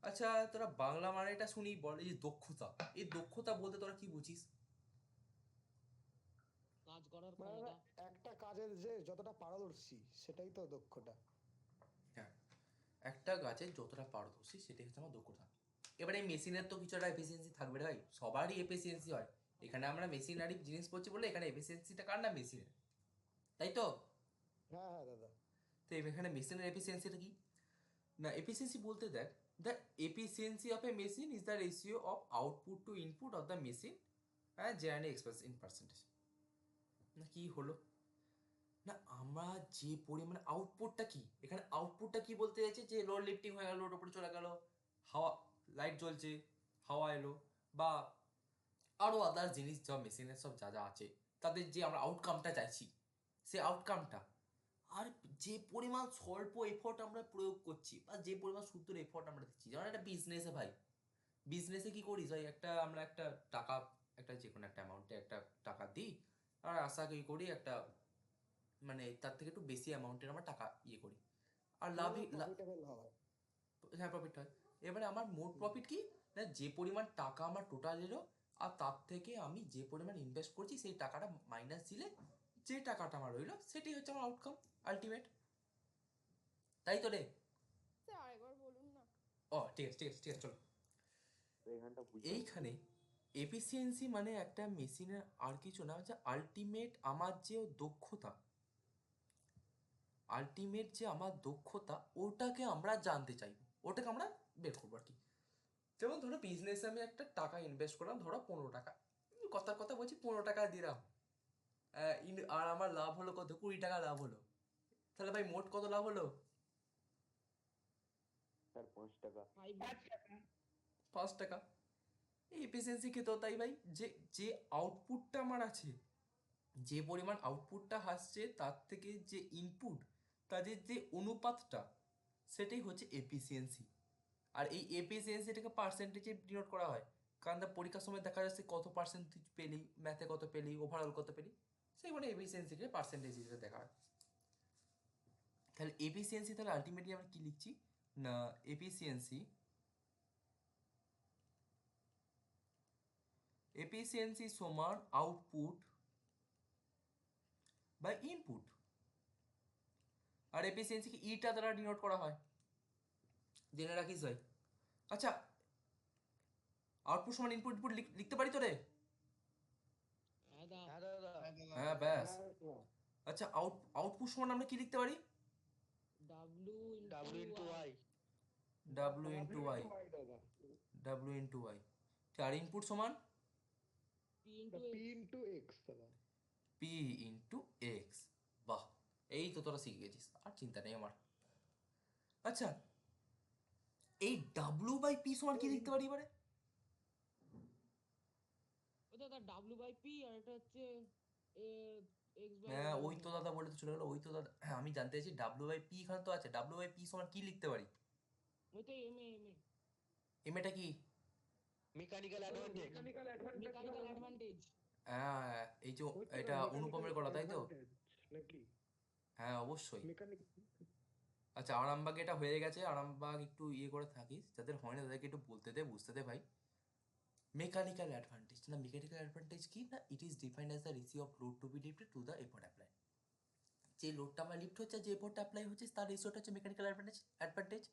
আচ্ছা তোরা বাংলা মানেটা শুনি বলে যে দক্ষতা, এই দক্ষতা বলতে তোরা কি বুঝিস? কাজ করার মানে ক্ষমতা। একটা কাজের যে যতটা পারদর্শী সেটাই তো দক্ষতা। হ্যাঁ, একটা গাছের যতটা পারদর্শী সেটাই হচ্ছে আমার দক্ষতা। এবারে এই মেশিনের তো কিছু একটা এফিসিয়েন্সি থাকবে রে ভাই, সবারই এফিসিয়েন্সি হয়। এখানে আমরা মেশিনারি জিনিস করছি বলে এখানে এফিসিয়েন্সিটা কার না, মেশিনের, তাই তো? হ্যাঁ হ্যাঁ দাদা। তো এখানে মেশিনের এফিসিয়েন্সিটা কি না, এফিসিয়েন্সি বলতে দেখ, the efficiency of a machine is the ratio of output to input of the machine and generally express in percentage. না কি হলো না, আমরা যে পরিমাণে আউটপুটটা কি, এখানে আউটপুটটা কি বলতে চাইছে, যে লোড লিফটিং হয়ে গেল, লোড উপরে চলে গেল, হাওয়া লাইট জ্বলছে, হাওয়া এলো, বা আরও আদার জিনিস সব মেশিনের সব যা যা আছে, তাদের যে আমরা আউটকামটা চাইছি সেই আউটকামটা। আর যে পরিমাণ স্বল্প এফোর্ট আমরা প্রয়োগ করছি বা যে পরিমাণ সুন্দর এফোর্ট আমরা দিচ্ছি, যেমন একটা বিজনেসে ভাই, বিজনেসে কি করিস ভাই, আমরা একটা টাকা, একটা যে কোনো একটা অ্যামাউন্টে একটা টাকা দিই, আর আশা করি একটা মানে তার থেকে একটু বেশি অ্যামাউন্টের আমরা টাকা ইয়ে করি, আর প্রফিটেবল হয়। হ্যাঁ প্রফিট হয়। এবারে আমার মোট প্রফিট কি না, যে পরিমাণ টাকা আমার টোটাল এলো আর তার থেকে আমি যে পরিমাণ ইনভেস্ট করছি সেই টাকাটা মাইনাস দিলে যে টাকাটা আমার রইলো সেটাই হচ্ছে আমার আউটকাম আলটিমেট, তাই তো রে? স্যার আরেকবার বলুন না। ও ঠিক আছে ঠিক আছে ঠিক আছে চলো। এইখানে এফিসিয়েন্সি মানে একটা মেশিনের আর কিছু না, হচ্ছে আলটিমেট আমার যে দক্ষতা, আলটিমেট যে আমার দক্ষতা ওটাকে আমরা জানতে চাইবো, ওটাকে আমরা বের করবো আর কি। যেমন ধরো বিজনেসে আমি একটা টাকা ইনভেস্ট করলাম, ধরো 15 টাকা, কথার কথা বলছি 15 টাকা দিলাম, আর আমার লাভ হলো কত, 20 টাকা লাভ হলো, তাহলে ভাই মোট কত লাভ হলো? 5 টাকা। 5 টাকা। এই এফিসিয়েন্সি খেতেও তাই ভাই, যে যে আউটপুটটা আমার আছে, যে পরিমাণ আউটপুটটা আসছে তার থেকে যে ইনপুট, তাদের যে অনুপাতটা, সেটাই হচ্ছে এফিসিয়েন্সি। আর এই এফিসিয়েন্সিটাকে পার্সেন্টেজে ডিনোট করা হয়, কারণ তার পরীক্ষার সময় দেখা যাচ্ছে কত পার্সেন্ট পেলি, ম্যাথে কত পেলি, ওভারঅল কত পেলি, সেই মানে এফিসিয়েন্সিকে পার্সেন্টেজ হিসেবে দেখা হয়। তাহলে এফিসিয়েন্সি, তাহলে আলটিমেটলি আমরা কি লিখছি না, এফিসিয়েন্সি এফিসিয়েন্সি সমান আউটপুট বাই ইনপুট, আর এফিসিয়েন্সিকে ইটা দ্বারা ডিনোট করা হয়, জেনে রাখিস ভাই। আচ্ছা, আউটপুট সমান ইনপুট ইনপুট লিখতে পারি তো রে? হ্যাঁ দা হ্যাঁ দাদা হ্যাঁ ব্যাস। আচ্ছা, আউটপুট সমান আমরা কি লিখতে পারি? W W into Y W into Y, W into Y. আর ইনপুট সমান P into P into X দাদা। P into X. বাহ, এই তো তোরা শিখে গেছিস, আর চিন্তা নেই আমার। আচ্ছা, এই ডাব্লিউ বাই পি সমান কি লিখতে পারি এবারে? ওই দাদা ডাব্লু বাই পি আর এটা হচ্ছে এক্স বাই হ্যাঁ ওই তো দাদা বলে তো চলে গেলো, ওই তো দাদা। হ্যাঁ আমি জানতে চাইছি ডাব্লিউ বাই পি এখানে তো আছে, ডাব্লিউ বাই পি সমান কি লিখতে পারি? ওই তো এম এ এম এটা কি? Mechanical advantage mechanical advantage. হ্যাঁ এই যে এটা অনুপমের করা, তাই তো? নাকি হ্যাঁ অবশ্যই। মেকানিক। আচ্ছা, আরামবাগে এটা হয়ে গেছে, আরামবাগ একটু ইয়ে করে থাকিস, যাদের হয় না তাদেরকে একটু বলতে দে, বুঝতে দে ভাই। মেকানিক্যাল অ্যাডভান্টেজ না, মেকানিক্যাল অ্যাডভান্টেজ কি না, it is defined as the ratio of load to be lifted to the effort apply. যে লোডটা আমার লিফট হচ্ছে, যে এফোর্টটা অ্যাপ্লাই হচ্ছে, তার রেশিওটা হচ্ছে মেকানিক্যাল অ্যাডভান্টেজ।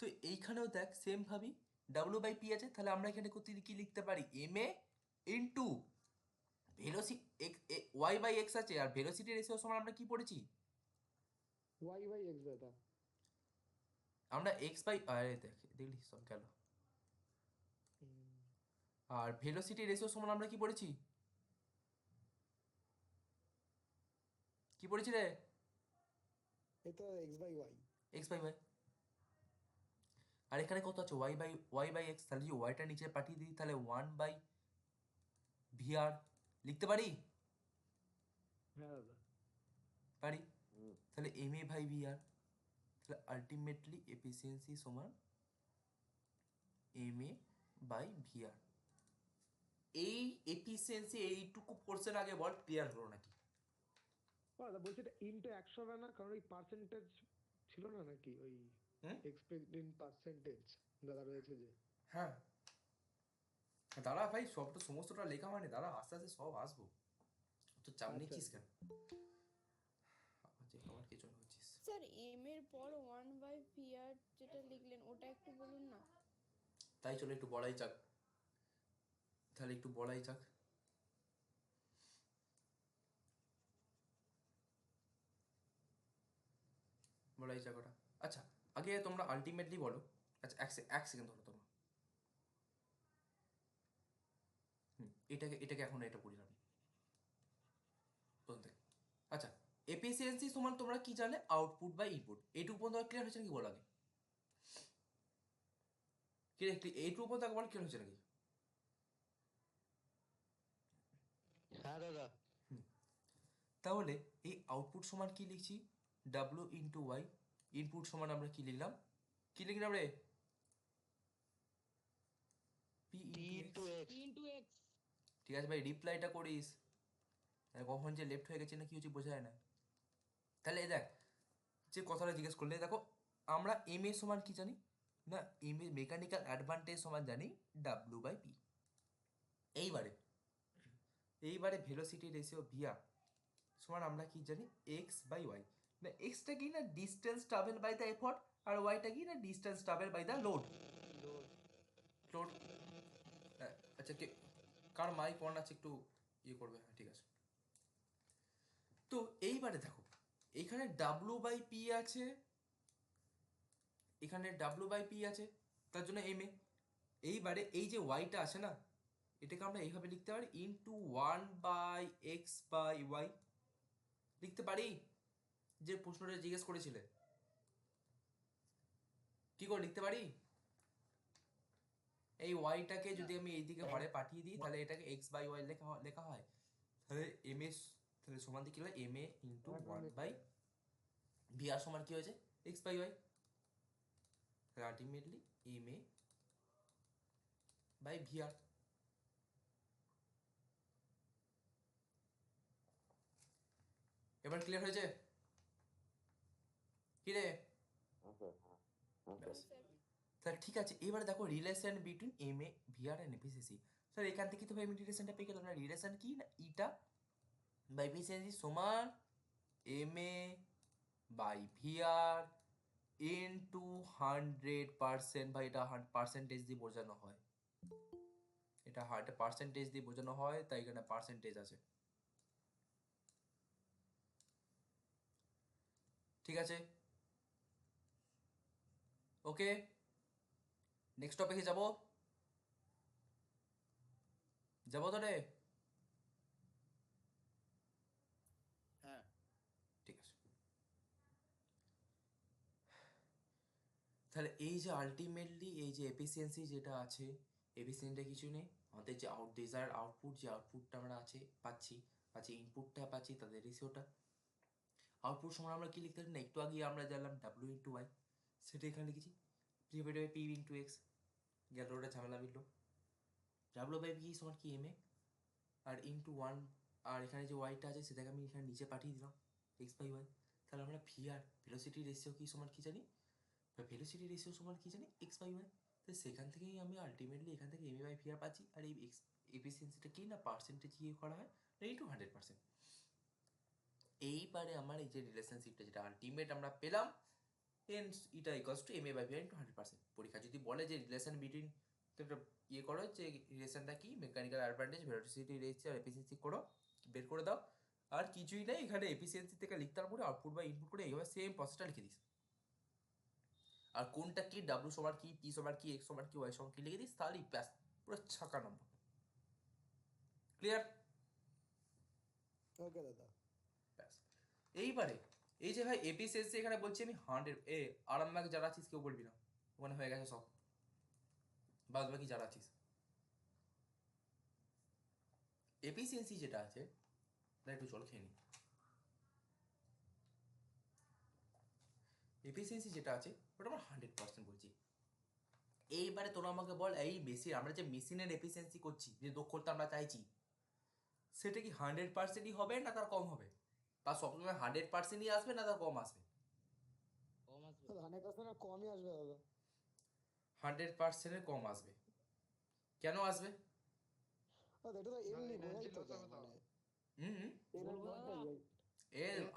তো এইখানেও দেখ সেম ভাবি, ডাব্লিউ বাই পি আছে, তাহলে আমরা এখানে কি লিখতে পারি? M A into Y by X আছে, আর ভেলোসিটি রেশিও সমান আমরা কি পড়েছি? ওয়াই বাই এক্স দাদা। আমরা এক্স বাই, আরে দেখ দেখলি সব গেল। আর ভেলোসিটি রেশিও সমান আমরা কি পড়েছি? কি পড়েছি রে? এই তো X by Y. X by Y. আর এখানে কত আছে? Y by X. তাহলে যদি ওয়াইটা নিচে পাঠিয়ে দিই, তাহলে 1 বাই ভিআর লিখতে পারি? হ্যাঁ দাদা পারি। তাহলে এম এ বাই ভিআর, তাহলে আলটিমেটলি এফিসিয়েন্সি সমান এম এ বাই ভিআর। এই এফিসিয়েন্সি এইটুকু পোর্শন আগে বল, ক্লিয়ার হলো নাকি? দাদা বলছি এটা ইনটু 100 হবে না, কারণ ওই পার্সেন্টেজ ছিল না নাকি, ওই এক্সপেক্টেড পার্সেন্টেজ দাদা রয়েছে যে। হ্যাঁ দাঁড়া ভাই, সবটা সমস্তটা লেখা মানে, দাঁড়া আস্তে আস্তে সব আসবো, তো চাপ নিচ্ছিস কেন? আমার কিছু হচ্ছিস। স্যার এম এর পর 1/VR যেটা লিখলেন ওটা একটু বলুন না। তাই চলো একটু বলাই যাক, তাহলে একটু বলাই যাক। বলাই যাক ওটা। আচ্ছা আগে তোমরা আলটিমেটলি বলো। আচ্ছা এক সেকেন্ড ধরো তোমরা। এটাকে এখন এটা পড়ি আমি প্রথম থেকে। আচ্ছা, এফিসিয়েন্সি সমান তোমরা কি জানে? Output by input. এইটুকু পর্যন্ত ক্লিয়ার হয়েছে নাকি বল আগে? এইটুকু পর্যন্ত একবার ক্লিয়ার হয়েছে নাকি? হ্যাঁ দাদা তাহলে এই আউটপুট সমান কি লিখছি? W into Y. ইনপুট সমান আমরা কি লিখলাম? কি লিখলাম রে? P into x. P into x. ঠিক আছে ভাই, রিপ্লাইটা করিস, কখন যে লেফট হয়ে গেছে না কি হচ্ছে বোঝা যায় না। তাহলে দেখ যে কথাটা জিজ্ঞেস করলে, দেখো আমরা এম এ সমান কি জানি না, এম এ মেকানিক্যাল অ্যাডভান্টেজ সমান জানি ডাব্লিউ বাই পি। এইবারে ভেলোসিটি রেশিও ভিআর সমান আমরা কি জানি? X by Y. না এক্সটা কি না distance travel by the effort, আর ওয়াইটা কি না distance travel by the load. Load. আচ্ছা কে কার মাইক অন আছে একটু ইয়ে করবে? হ্যাঁ ঠিক আছে। তো এইবারে দেখো এখানে ডাব্লু বাই পি আছে, এখানে ডাব্লু বাই পি আছে, তার জন্য এম এ। এইবারে এই যে ওয়াইটা আছে না, এটাকে আমরা এইভাবে লিখতে পারি ইন্টু 1/x/y লিখতে পারি, যে প্রশ্নটা জিজ্ঞেস করেছিলে। কি করে লিখতে পারি? এই ওয়াইটাকে যদি আমি এইদিকে হরে পাঠিয়ে দিই, তাহলে এটাকে x/y লেখা হয়। তাহলে এম এ তাহলে সমান দিয়ে কি হয়? এম এ ইন্টু 1/ভিআর সমান কি হয়েছে? x/y। তাহলে ultimately M A by VR. এবার ক্লিয়ার হয়েছে কি রে? স্যার তাহলে ঠিক আছে, এবারে দেখো relation between M A VR and efficiency. Sir এখান থেকে তো ভাই আমি রিলেশনটা পেয়ে গেলাম না। রিলেশন কি না, ইটা বাই এফিসিয়েন্সি সমান M A by VR into 100%। ভাই এটা পার্সেন্টেজ দিয়ে বোঝানো হয়, এটা পার্সেন্টেজ দিয়ে বোঝানো হয়, তাই এখানে পার্সেন্টেজ আছে। ঠিক আছে, ওকে, নেক্সট টপিকে যাব যাবো তো রে? হ্যাঁ ঠিক আছে, তাহলে এই যে আলটিমেটলি এই যে এফিসিয়েন্সি যেটা আছে, এফিসিয়েন্টটা কিছু নেই, আমাদের যে ডিজায়ার আউটপুট, যে আউটপুটটা আমরা পাচ্ছি, ইনপুটটা পাচ্ছি, তাদের রেশিওটা। আউটপুট সমান আমরা কি লিখতে পারি না, একটু আগে আমরা জানলাম ডাব্লিউ ইন্টু ওয়াই, সেটা এখানে লিখেছি divided by P into X. গেল, ওটা ঝামেলা মিললো। ডাব্লিউ বাই পি সমান কি এম এ, আর ইন্টু ওয়ান, আর এখানে যে ওয়াইটা আছে সেটাকে আমি এখানে নিচে পাঠিয়ে দিলাম এক্স বাই ওয়াই। তাহলে আমরা ভি আর ভেলোসিটি রেশিও কি সমান কি জানি, বা ভেলোসিটি রেশিও সমান কি জানি, এক্স বাই ওয়াই। তো সেখান থেকেই আমি আলটিমেটলি এখান থেকে এম এ বাই ভি আর পাচ্ছি। আর এই এফিসিয়েন্সিটা কি না পার্সেন্টেজ ইয়ে করা হয় ইন্টু 100%। এইবারে আমার এই যে রিলেশনশিপটা যেটা আলটিমেট আমরা পেলাম, hence eta equals to M A by V R into 100%। পরীক্ষা যদি বলে যে রিলেশন বিটুইন, একটা ইয়ে করো যে রিলেশনটা কি, মেকানিক্যাল অ্যাডভান্টেজ ভেলোসিটি রেশিও আর এফিসিয়েন্সি করো, বের করে দাও। আর কিছুই নেই, এখানে এফিসিয়েন্সি থেকে লিখতে পারবো, আউটপুট বা ইনপুট করে এইভাবে সেম প্রসেসটা লিখে দিস। আর কোনটা কি, ডাব্লিউ সমান কি, পি সমান কি, এক্স সমান কি, ওয়াই সমান কি লিখে দিস, তাহলেই ব্যাস পুরো ছাকা নম্বর। ক্লিয়ার? ওকে দাদা। ব্যাস। এইবারে এই যে ভাই এফিসিয়েন্সি এখানে বলছি আমি 100, আরামবাগ যারা আছিস কেউ বলবি না, ওখানে হয়ে গেছে সব, বাদ বাকি যারা আছিস। এফিসিয়েন্সি যেটা আছে, একটু জল খেয়ে নি। এফিসিয়েন্সি যেটা আছে ওটা আমরা 100% বলছি। এইবারে তোরা আমাকে বল, এই মেশিন, আমরা যে মেশিনের এফিসিয়েন্সি করছি, যে দক্ষতা আমরা চাইছি, সেটা কি 100%ই হবে না তার কম হবে, বা সবসময় 100%ই আসবে না তার কম আসবে? কম আসবে। 100% কমই আসবে দাদা। 100%-এর কম আসবে। কেন আসবে? এটা তো এমনি বোঝাই তো energy loss যায়, হবে তো। মানে হুম, বলবো দাদা?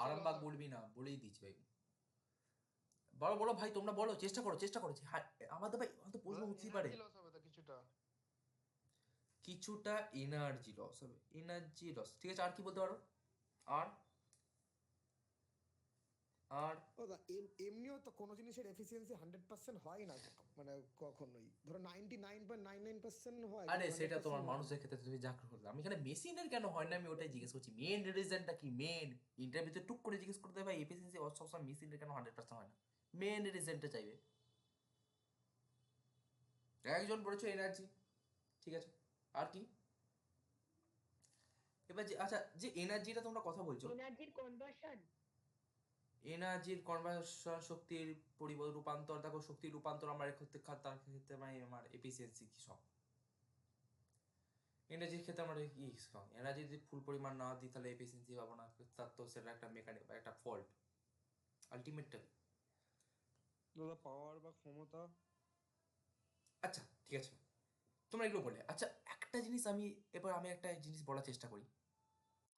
আরামবাগ বলবি না, বলেই দিচ্ছি ভাই। বলো বলো ভাই, তোমরা বলো, চেষ্টা করো আমাদের ভাই আমাদের প্রশ্ন উঠতেই পারে। এনার্জি লস হবে তো কিছুটা। কিছুটা এনার্জি লস হবে, এনার্জি লস, ঠিক আছে। আর কি বলতে পারো? আর আর এমনিও তো কোনো জিনিসের এফিসিয়েন্সি 100% হয় না, মানে কখনোই ধরো 99.99% হয়, আরে কিন্তু সেটা 100% তোমার হয় না। মানুষের ক্ষেত্রে তুমি যা করলে, আমি এখানে মেশিনের কেন হয় না আমি ওটাই জিজ্ঞেস করছি। মেন রিজনটা কি, মেন ইন্টারভিউতে টুক করে জিজ্ঞেস করতে ভাই এফিসিয়েন্সি সবসময় মেশিনের কেন 100% হয় না, মেন রিজনটা চাইবে। একজন বলেছো এনার্জি, ঠিক আছে। আর কি? এবার যে আচ্ছা, যে এনার্জিটা তোমরা কথা বলছো, এনার্জির কনভার্সন। এনার্জির কনভার্সন, শক্তির রূপান্তর, দেখো শক্তির রূপান্তর আমার করতে, তার ক্ষেত্রে ভাই আমার এফিসিয়েন্সি কি সব। এনার্জির ক্ষেত্রে আমরা কি এনার্জি যদি ফুল পরিমাণ না দিই তাহলে এফিসিয়েন্সি পাবো না, তার তো সেটা একটা মেকানিক বা একটা ফল্ট আলটিমেটটা। দাদা পাওয়ার বা ক্ষমতা। আচ্ছা ঠিক আছে, তোমরা এগুলো বলে, আচ্ছা একটা জিনিস আমি একটা জিনিস বলার চেষ্টা করি।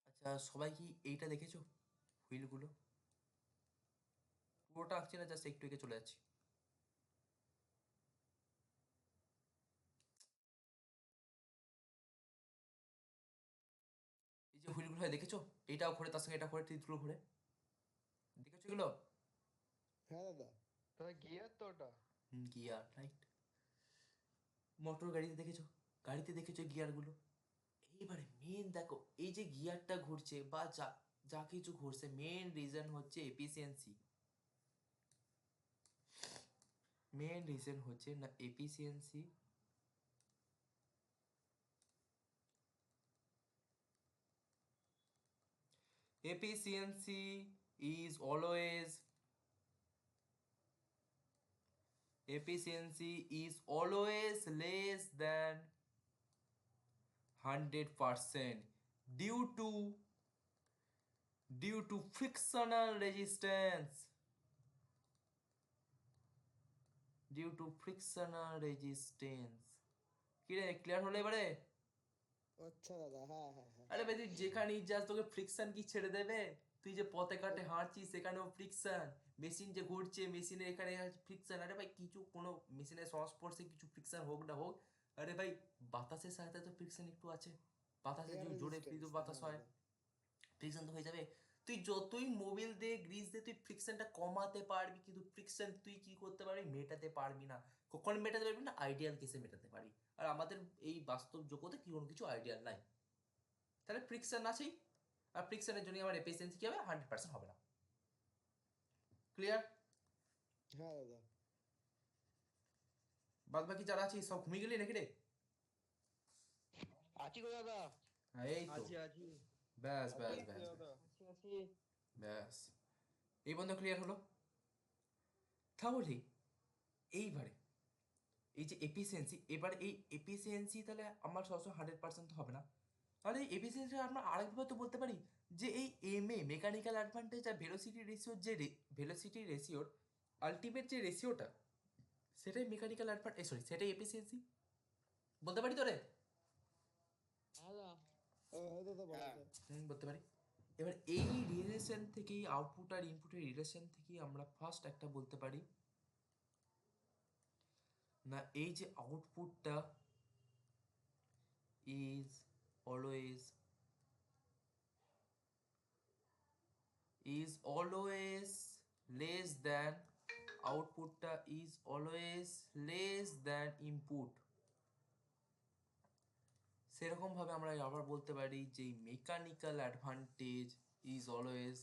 আচ্ছা সবাই কি এইটা দেখেছো, হুইলগুলো? পুরোটা আঁকছি না, জাস্ট একটু এঁকে চলে যাচ্ছি। এই যে হুইলগুলো হয় দেখেছো, এইটাও ঘোরে, তার সঙ্গে এটা ঘোরে, তীরগুলো ঘোরে, দেখেছো এগুলো? হ্যাঁ দাদা। তাহলে গিয়ার তো ওটা। Gear, right. মোটর গাড়িতে দেখেছো, গাড়িতে দেখেছো গিয়ারগুলো। এইবারে মেন দেখো, এই যে গিয়ারটা ঘুরছে বা যা যা কিছু ঘুরছে, মেন রিজন হচ্ছে এফিসিয়েন্সি। মেন রিজন হচ্ছে না efficiency. Efficiency is always less than 100% due to frictional resistance. কি রে, ক্লিয়ার হলো এবারে? আচ্ছা দাদা, হ্যাঁ হ্যাঁ হ্যাঁ। আরে ভাই তুই যেখানেই যাস তোকে ফ্রিকশন কি ছেড়ে দেবে? তুই যে পথে ঘাটে হাঁটছিস সেখানেও ফ্রিকশন, মেশিন যে ঘুরছে মেশিনের এখানে ফ্রিকশন। আরে ভাই কিছু কোনো মেশিনের সংস্পর্শে কিছু ফ্রিকশন হোক না হোক, আরে ভাই বাতাসের সাথে তো ফ্রিকশন একটু আছে, বাতাসে Air যে জোরে resistance, বাতাস হ্যাঁ হয় দাদা। ফ্রিকশন তো হয়ে যাবে। তুই যতই মোবিল দে গ্রিস দে তুই ফ্রিকশনটা কমাতে পারবি, কিন্তু ফ্রিকশন তুই কি করতে পারবি, মেটাতে পারবি না। কখন মেটাতে পারবি না? আইডিয়াল কেসে মেটাতে পারবি। আর আমাদের এই বাস্তব জগতে কি কোনো কিছু আইডিয়াল নাই। তাহলে ফ্রিকশন আছেই, আর ফ্রিকশনের জন্য আমার এফিসিয়েন্সি কি হবে? 100% হবে না। ক্লিয়ার? হ্যাঁ দাদা। বাদ বাকি যারা আছিস সব ঘুমিয়ে গেলি নাকি রে? আছি গো দাদা। হ্যাঁ এই তো, আছি আছি ব্যাস ব্যাস আছি ব্যাস দাদা। ব্যাস, এই বন্ধ ক্লিয়ার হলো। তাহলে এইবারে এই যে এফিসিয়েন্সি, এবার এই এফিসিয়েন্সি তাহলে আমার সবসময় 100% তো হবে না। তাহলে এই এফিসিয়েন্সি আমরা আরেকভাবে তো বলতে পারি যে এই মেকানিক্যাল অ্যাডভান্টেজ আর ভেলোসিটি রেশিওর যে ভেলোসিটি রেশিওর আলটিমেট যে রেশিওটা, সেটাই মেকানিক্যাল অ্যাডভান্টেজ, সরি সেটাই এফিসিয়েন্সি বলতে পারি তো রে? হ্যাঁ দাদা। হ্যাঁ দাদা, বলা যায়। বলতে পারি। এবার এই রিলেশন থেকেই, আউটপুট আর ইনপুটের রিলেশন থেকেই আমরা ফার্স্ট একটা বলতে পারি না, এই যে আউটপুটটা ইজ অলওয়েজ লেস দ্যান, আউটপুটটা is always less than input. সেরকম ভাবে আমরা আবার বলতে পারি যে mechanical advantage is always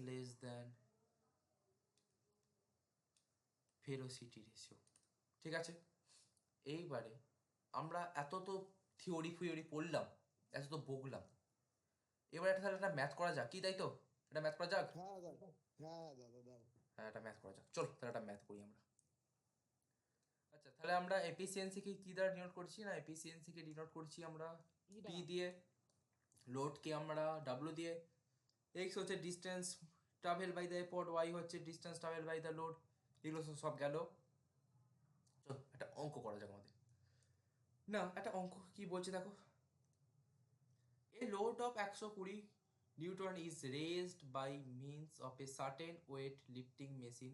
less than velocity ratio. ঠিক আছে, এইবারে আমরা এত তো থিওরি পড়লাম, এত তো বকলাম, এবার তাহলে একটা ম্যাথ করা যাক কি, তাই তো? এটা ম্যাথ করা যাক। হ্যাঁ দাদা, হ্যাঁ দাদা দাও। হ্যাঁ একটা ম্যাথ করা যাক, চল তাহলে একটা ম্যাথ করি আমরা। আচ্ছা তাহলে আমরা এফিসিয়েন্সিকে কি দ্বারা ডিনোট করছি? না এফিসিয়েন্সিকে ডিনোট করছি আমরা পি দিয়ে, লোডকে আমরা ডাব্লিউ দিয়ে, এক্স হচ্ছে distance travel by the effort, Y হচ্ছে distance travel by the load. এগুলো সব গেল। চল একটা অঙ্ক করা যাক আমাদের। না একটা অঙ্ক কি বলছে দেখো, a load of 120 newton is raised by means of a certain weight lifting machine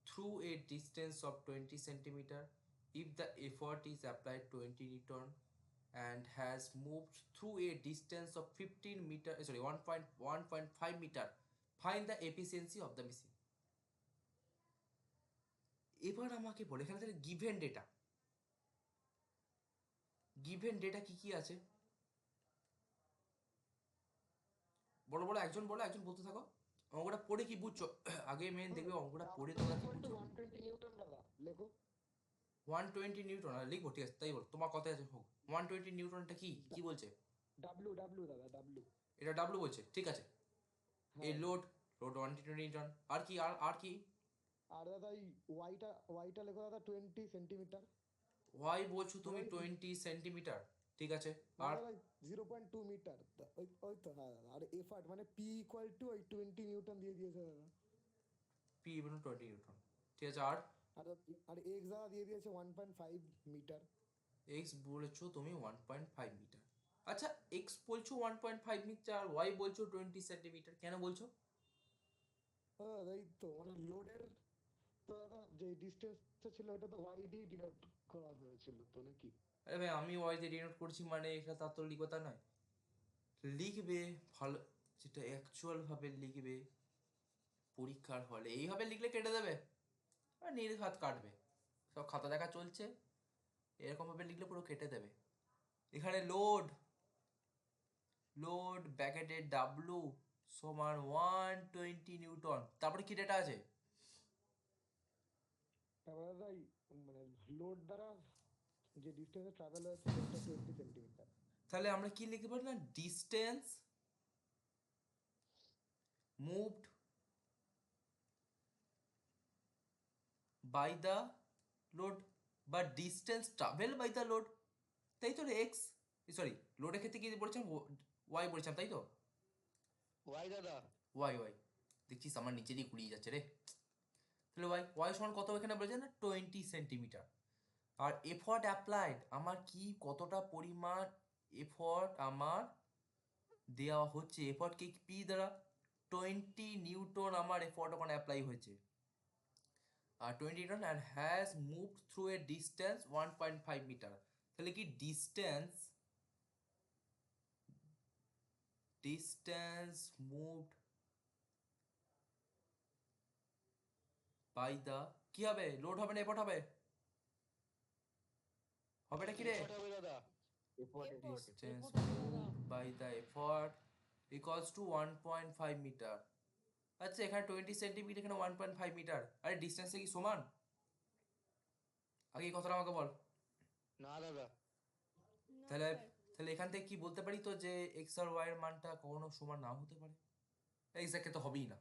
through a distance of 20 centimeter if the effort is applied 20 newton and has moved through a distance of 15 meter, sorry 1.5 meter, find the efficiency of the machine. এবার আমাকে বলে এখানে তাহলে given data কি কি আছে বড় বড়, একজন বলো, একজন বলতে থাকো। অঙ্কটা পড়ে কি বুঝছো? আগে মেন দেখবে অঙ্কটা পড়ে তোমরা কি বুঝছো। 120 নিউটন দাদা, লেখো। 120 নিউটন, আর লিখবো ঠিক আছে, তাই বল, তোমার কথাই আছে হোক। 120 নিউটনটা কি কি বলছে? ডাব্লিউ ডাব্লিউ দাদা, ডাব্লিউ। এটা ডাব্লু বলছে, ঠিক আছে। এই লোড 120 নিউটন, আর কি আর কি? আর দাদা এই ওয়াইটা লেখো দাদা, 20 সেন্টিমিটার। ওয়াই বলছো তুমি 20 সেন্টিমিটার, ঠিক আছে। আর দাদা 0.2 মিটার। ওই তো, হ্যাঁ দাদা। আর এফার্ট মানে পি ইকুয়াল টু ওই 20 নিউটন দিয়ে দিয়েছে দাদা। পি ইকুয়াল টু 20 নিউটন, ঠিক আছে। আর আর এক্স দাদা দিয়ে দিয়েছে 1.5 মিটার। এক্স বলেছো তুমি 1.5 মিটার। আচ্ছা এক্স বলছো 1.5 মিটার, ওয়াই বলছো 20 সেন্টিমিটার, কেন বলছো? দাদা এই তো মানে লোডের তো দাদা যে ডিসটেন্সটা ছিল ওটা তো ওয়াই দিয়ে ডিনোট করা হয়েছিল তো নাকি? আরে ভাই আমি ওয়াই দিয়ে ডিনোট করছি মানে এটা তার তো লিখবে তা নয়। লিখবে ভালো, যেটা অ্যাকচুয়াল ভাবে লিখবে পরীক্ষার হলে, এইভাবে লিখলে কেটে দেবে আর নির্ঘাত কাটবে। সব খাতা দেখা চলছে, এরকম ভাবে লিখলে পুরো কেটে দেবে। এখানে লোড ব্যাকেটে ডাব্লু সমান 120 নিউটন, তারপরে কি ডেটা আছে? তারপরে দাদা মানে লোড দ্বারা যে ডিসটেন্সে ট্রাভেল হয়েছে সেটা 20 সেন্টিমিটার। তাহলে আমরা কি লিখতে পারি না, distance moved by the load বা distance travel by the load, তাই তো রে? এক্স সরি লোডের ক্ষেত্রে কি বলেছিলাম? ওয়াই বলেছিলাম, তাই তো? ওয়াই দাদা। ওয়াই দেখছিস আমার নিচে দিয়ে গুলিয়ে যাচ্ছে রে। তাহলে ওয়াই সমান কত এখানে বলেছে না, 20 সেন্টিমিটার। আর এফর্ট অ্যাপ্লাইড আমার কি কতটা পরিমাণ এফর্ট আমার দেওয়া হচ্ছে, এফর্টকে পি দ্বারা 20 নিউটন আমার এফর্ট ওখানে অ্যাপ্লাই হয়েছে, আর 20 newton and has moved through a distance 1.5 metre. তাহলে কি ডিস্টেন্স মুভড বাই দা কি হবে, লোড হবে না এফর্ট হবে, হবে না কি রে? Effort হবে দাদা। Distance moved by the effort equals to 1.5 metre. আচ্ছা এখানে 20 সেন্টিমিটার, এখানে 1.5 মিটার, আরে ডিস্টেন্সে কি সমান? আগে এই কথাটা আমাকে বল। না দাদা। না তাহলে স্যার, তাহলে এখান থেকে কি বলতে পারি তো যে এক্স আর ওয়াই এর মানটা কখনো সমান নাও হতে পারে? এক্স্যাক্টলি তো হবেই না,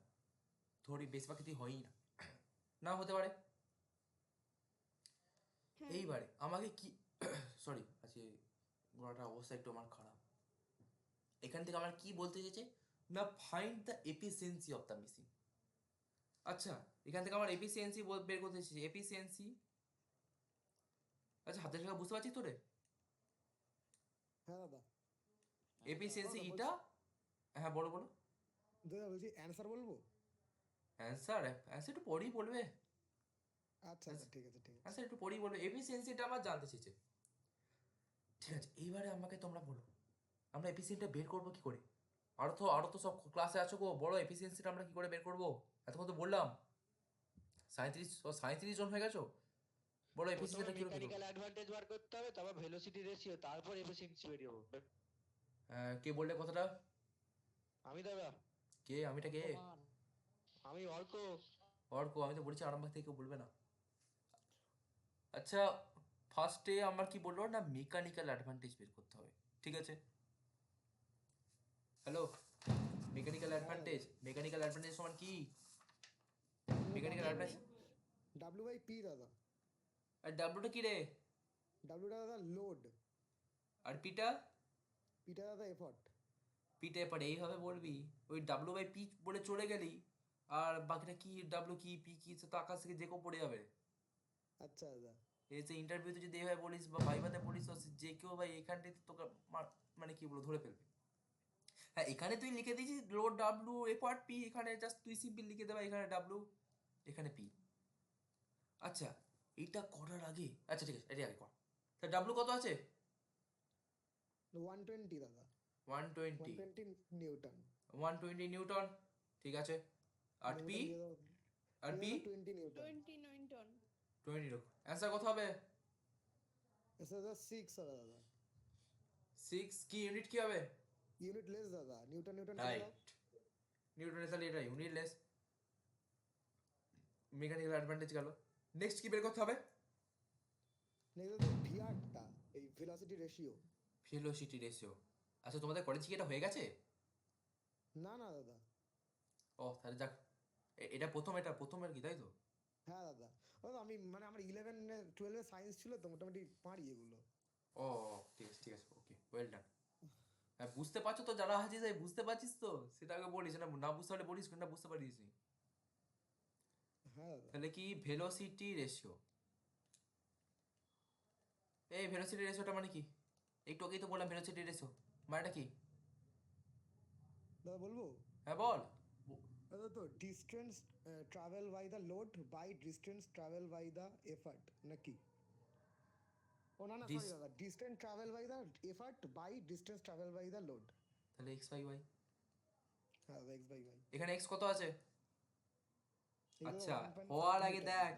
ধরি বেশিরভাগ ক্ষেত্রেই হয়ই না, না হতে পারে। হ্যাঁ এইবারে আমাকে কি সরি আজকে গলাটার অবস্থা একটু আমার খারাপ। এখান থেকে আমার কি বলতে চেয়েছে না, find the efficiency of the machine. আচ্ছা এখান থেকে আমার এফিসিয়েন্সি বের করতে চেয়েছে, এফিসিয়েন্সি। আচ্ছা হাতের লেখা বুঝতে পারছিস তো রে? হ্যাঁ দাদা। এফিসিয়েন্সি দাদা, ইটা, হ্যাঁ বলো বলো। দাদা বলছি অ্যান্সার বলবো? অ্যান্সার অ্যান্সার একটু পরেই বলবে, আচ্ছা আচ্ছা ঠিক আছে ঠিক আছে। অ্যান্সার একটু পরেই বলবে, এফিসিয়েন্সিটা আমার জানতে চেয়েছে। ঠিক আছে এইবারে আমাকে তোমরা বলো আমরা এফিসিয়েন্সিটা বের করবো কি করে? আরো তো সব ক্লাসে আছো গো, বড় এফিসিয়েন্সিটা আমরা কি করে বের করবো? এতক্ষণ তো বললাম 37 জন হয়ে গেছো, বলো প্রথমে এফিসিয়েন্সিটা কি করে বের মেকানিক্যাল করবো? অ্যাডভান্টেজ বার করতে হবে, তারপর ভেলোসিটি রেশিও, তারপর এফিসিয়েন্সি বেরিয়ে হবে। কে বললে কথাটা? আমি দাদা। কে আমিটা কে? আমি অর্ক। অর্ক, আমি তো বলেছি আরামবাগ থেকে কেউ বলবে না। আচ্ছা ফার্স্টে আমার কি বললো না, মেকানিক্যাল অ্যাডভান্টেজ বের করতে হবে, ঠিক আছে? হ্যালো, মেকানিক্যাল অ্যাডভান্টেজ সমান কি? Mechanical advantage W by P দাদা। আর ডাব্লুটা কি রে? ডাব্লিউটা দাদা লোড, আর পিটা? পিটা দাদা এফর্ট। পিটা এবার এইভাবে বলবি, ওই ডাব্লু বাই পি বলে চলে গেলি, আর বাকিটা কি ডাব্লু কি পি কি সে তো আকাশ থেকে যে কেউ পড়ে যাবে। আচ্ছা দাদা। এই যে ইন্টারভিউতে যদি এইভাবে বলিস বা ভাইভাতে বলিস তো যে কেউ ভাই এখানটাতে তোকে মানে কি বলবো ধরে ফেলবে। হ্যাঁ এখানে তুই লিখে দিয়েছিস লোড ডাব্লু এফার্ট পি, এখানে জাস্ট তুই সিম্পল লিখে দেবা এখানে ডাব্লু এখানে পি। আচ্ছা এইটা করার আগে, আচ্ছা ঠিক আছে এটা আগে কর। তা ডাব্লু কত আছে? 120 দাদা। 120, 120 নিউটন। 120 নিউটন, ঠিক আছে। আর পি? আর পি 20 নিউটন। 29 টন। 20 রকম। অ্যান্সার কত হবে? এসে দাদা 6 দাদা। 6 কি ইউনিট কি হবে? ইউনিট লেস দাদা, নিউটন নিউটন রাইট, নিউটন তাহলে এটা ইউনিট লেস, মেকানিক্যাল অ্যাডভান্টেজ গেল। নেক্সট কি বের করতে হবে? নেক্সট দাদা ভিআরটা, এই ভেলোসিটি রেশিও। Velocity ratio. আচ্ছা তোমাদের কলেজে কি এটা হয়ে গেছে? না না দাদা। ও তাহলে যাক, এটা প্রথম আর কি, তাই তো? হ্যাঁ দাদা। দাদা আমি মানে আমার 11 12 সায়েন্স ছিল তো, মোটামুটি পারি এগুলো। ও ঠিক আছে ওকে ওয়েল ডান। হ্যাঁ বুঝতে পারছো তো যারা আছিস, বুঝতে পারছিস তো সেটা আগে বলিস, না না বুঝতে পারলে বলিস কোনটা বুঝতে পারিস নি। হ্যাঁ দাদা। তাহলে কি ভেলোসিটি রেশিও, এই ভেলোসিটি রেশিওটা মানে কি? একটু আগেই তো বললাম ভেলোসিটি রেশিও মানেটা কি? দাদা বলবো? হ্যাঁ বল। দাদা তো distance travel by the load by distance travel by the effort নাকি? ও না না সরি দাদা, distance travel by the effort by distance travel by the load. তাহলে এক্স বাই ওয়াই, হ্যাঁ দাদা এক্স বাই ওয়াই। এখানে এক্স কত আছে? আচ্ছা হওয়ার আগে দেখ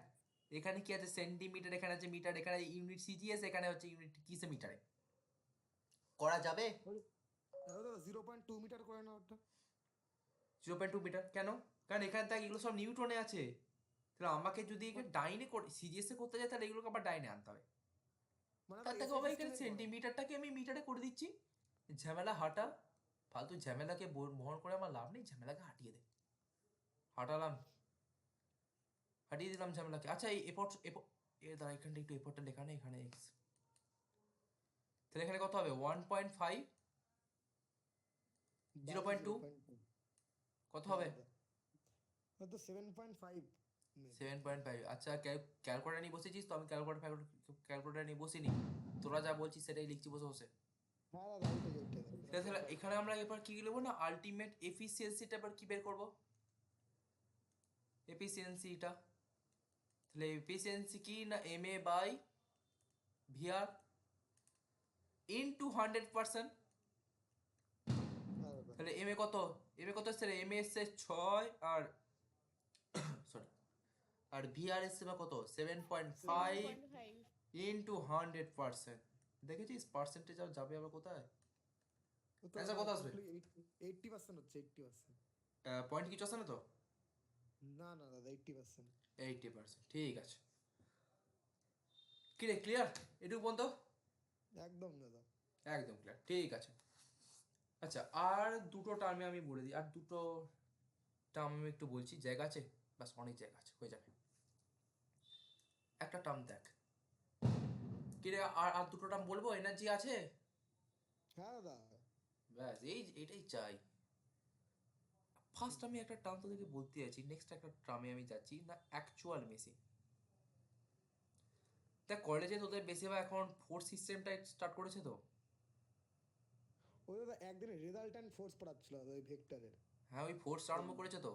এখানে কি আছে, সেন্টিমিটার, এখানে আছে মিটার, এখানে ইউনিট সিজিএস, এখানে হচ্ছে ইউনিট কিসে মিটারে করা যাবে? দাদা 0.2 মিটার করে না ওটা? 0.2 মিটার কেন? কারণ এখানে দেখ এগুলো সব নিউটনে আছে, তাহলে আমাকে যদি এখানে ডাইনে সিজিএস এ করতে যায় তাহলে এগুলোকে আবার ডাইনে আনতে হবে। মানে তার থেকে বাবা এখানে সেন্টিমিটারটাকে আমি মিটারে করে দিচ্ছি, ঝামেলা হাঁটা, ফালতু ঝামেলাকে বহন করে আমার লাভ নেই, ঝামেলাকে হাঁটিয়ে দে। হাঁটিয়ে দিলাম ঝামেলাকে। আচ্ছা এই এফর্ট দাঁড়া এখানটা একটু এফর্টটা লেখা নেই, এখানে এক্স, তাহলে এখানে কত হবে? 1.5 0.2 কত হবে? তো 7.5। 7.5। আচ্ছা, ক্যালকুলেটার নিয়ে বসেছিস তো? আমি ক্যালকুলেটার নিয়ে বসিনি, তোরা যা বলছিস সেটাই লিখছি বসে বসে। হ্যাঁ দাদা ওইটাই তাহলে এখানে আমরা এবার কি লিখবো না, আলটিমেট এফিসিয়েন্সিটা এবার কি বের করবো, এফিসিয়েন্সিটা। তাহলে এফিসিয়েন্সি কি না, M A by VR into 100%। হ্যাঁ দাদা তাহলে এম এ কত এসছে রে? এম এ এসছে 6 আর সরি, আর ভিআর এসছে বা কত 7.5 7.5 ইনটু 100%। দেখেছিস পার্সেন্টেজ আর যাবে আবার কোথায়? Answer কত আসবে? 80% হচ্ছে 80%। পয়েন্ট কিছু আসে না তো? না না দাদা 80%। 80%, ঠিক আছে। কি রে, ক্লিয়ার এটুকু পর্যন্ত? একদম দাদা। একদম ক্লিয়ার, ঠিক আছে। আচ্ছা, আর দুটো টার্মে আমি বলে দিই, আর দুটো টার্ম আমি একটু বলছি, জায়গা আছে? বাস অনেক জায়গা আছে, হয়ে যাবে। একটা টার্ম দেখ, কি রে, আর দুটো টার্ম বলবো, এনার্জি আছে? হ্যাঁ দাদা ব্যাস এটাই চাই। ফার্স্ট আমি একটা টার্ম তোদেরকে বলতে যাচ্ছি, নেক্সট একটা টার্মে আমি যাচ্ছি না, অ্যাকচুয়াল মেশিন। দেখ কলেজে তোদের বেশিরভাগ এখন ফোর্স সিস্টেমটা স্টার্ট করেছে তো। ওই দাদা একদিন রেজাল্ট অ্যান্ড ফোর্স পড়াচ্ছিল দাদা ওই ভেক্টরের। হ্যাঁ, ওই ফোর্স আরম্ভ করেছে তো।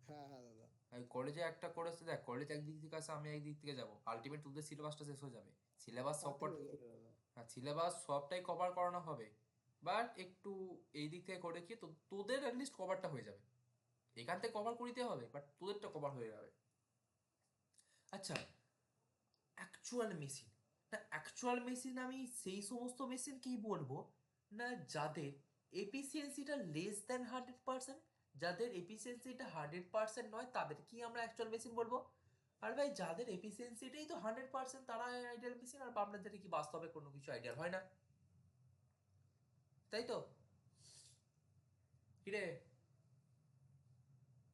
হ্যাঁ হ্যাঁ দাদা ওই কলেজে একটা করেছে, দেখ কলেজ একদিক থেকে আসে, আমি একদিক থেকে যাবো, আলটিমেট তোদের সিলেবাসটা শেষ হয়ে যাবে। সিলেবাস সব তাতে হয়ে যাবে দাদা। হ্যাঁ, সিলেবাস সবটাই কভার করানো হবে, বাট একটু এই দিক থেকে করে কি তো তোদের অ্যাটলিস্ট কভারটা হয়ে যাবে। এখান থেকে কভার করিতে হবে, বাট তোদেরটা কভার হয়ে যাবে। আচ্ছা, অ্যাকচুয়াল মেশিন না, অ্যাকচুয়াল মেশিন আমি সেই সমস্ত মেশিনকেই বলবো না যাদের এফিসিয়েন্সিটা লেস দ্যান 100%। যাদের এফিসিয়েন্সিটা 100% নয় তাদের কি আমরা অ্যাকচুয়াল মেশিন বলবো। আর ভাই যাদের এফিসিয়েন্সিটাই তো 100% তারা আইডিয়াল মেশিন, আর আপনাদের কি বাস্তবে কোনো কিছু আইডিয়াল হয় না, তাই তো? কিরে,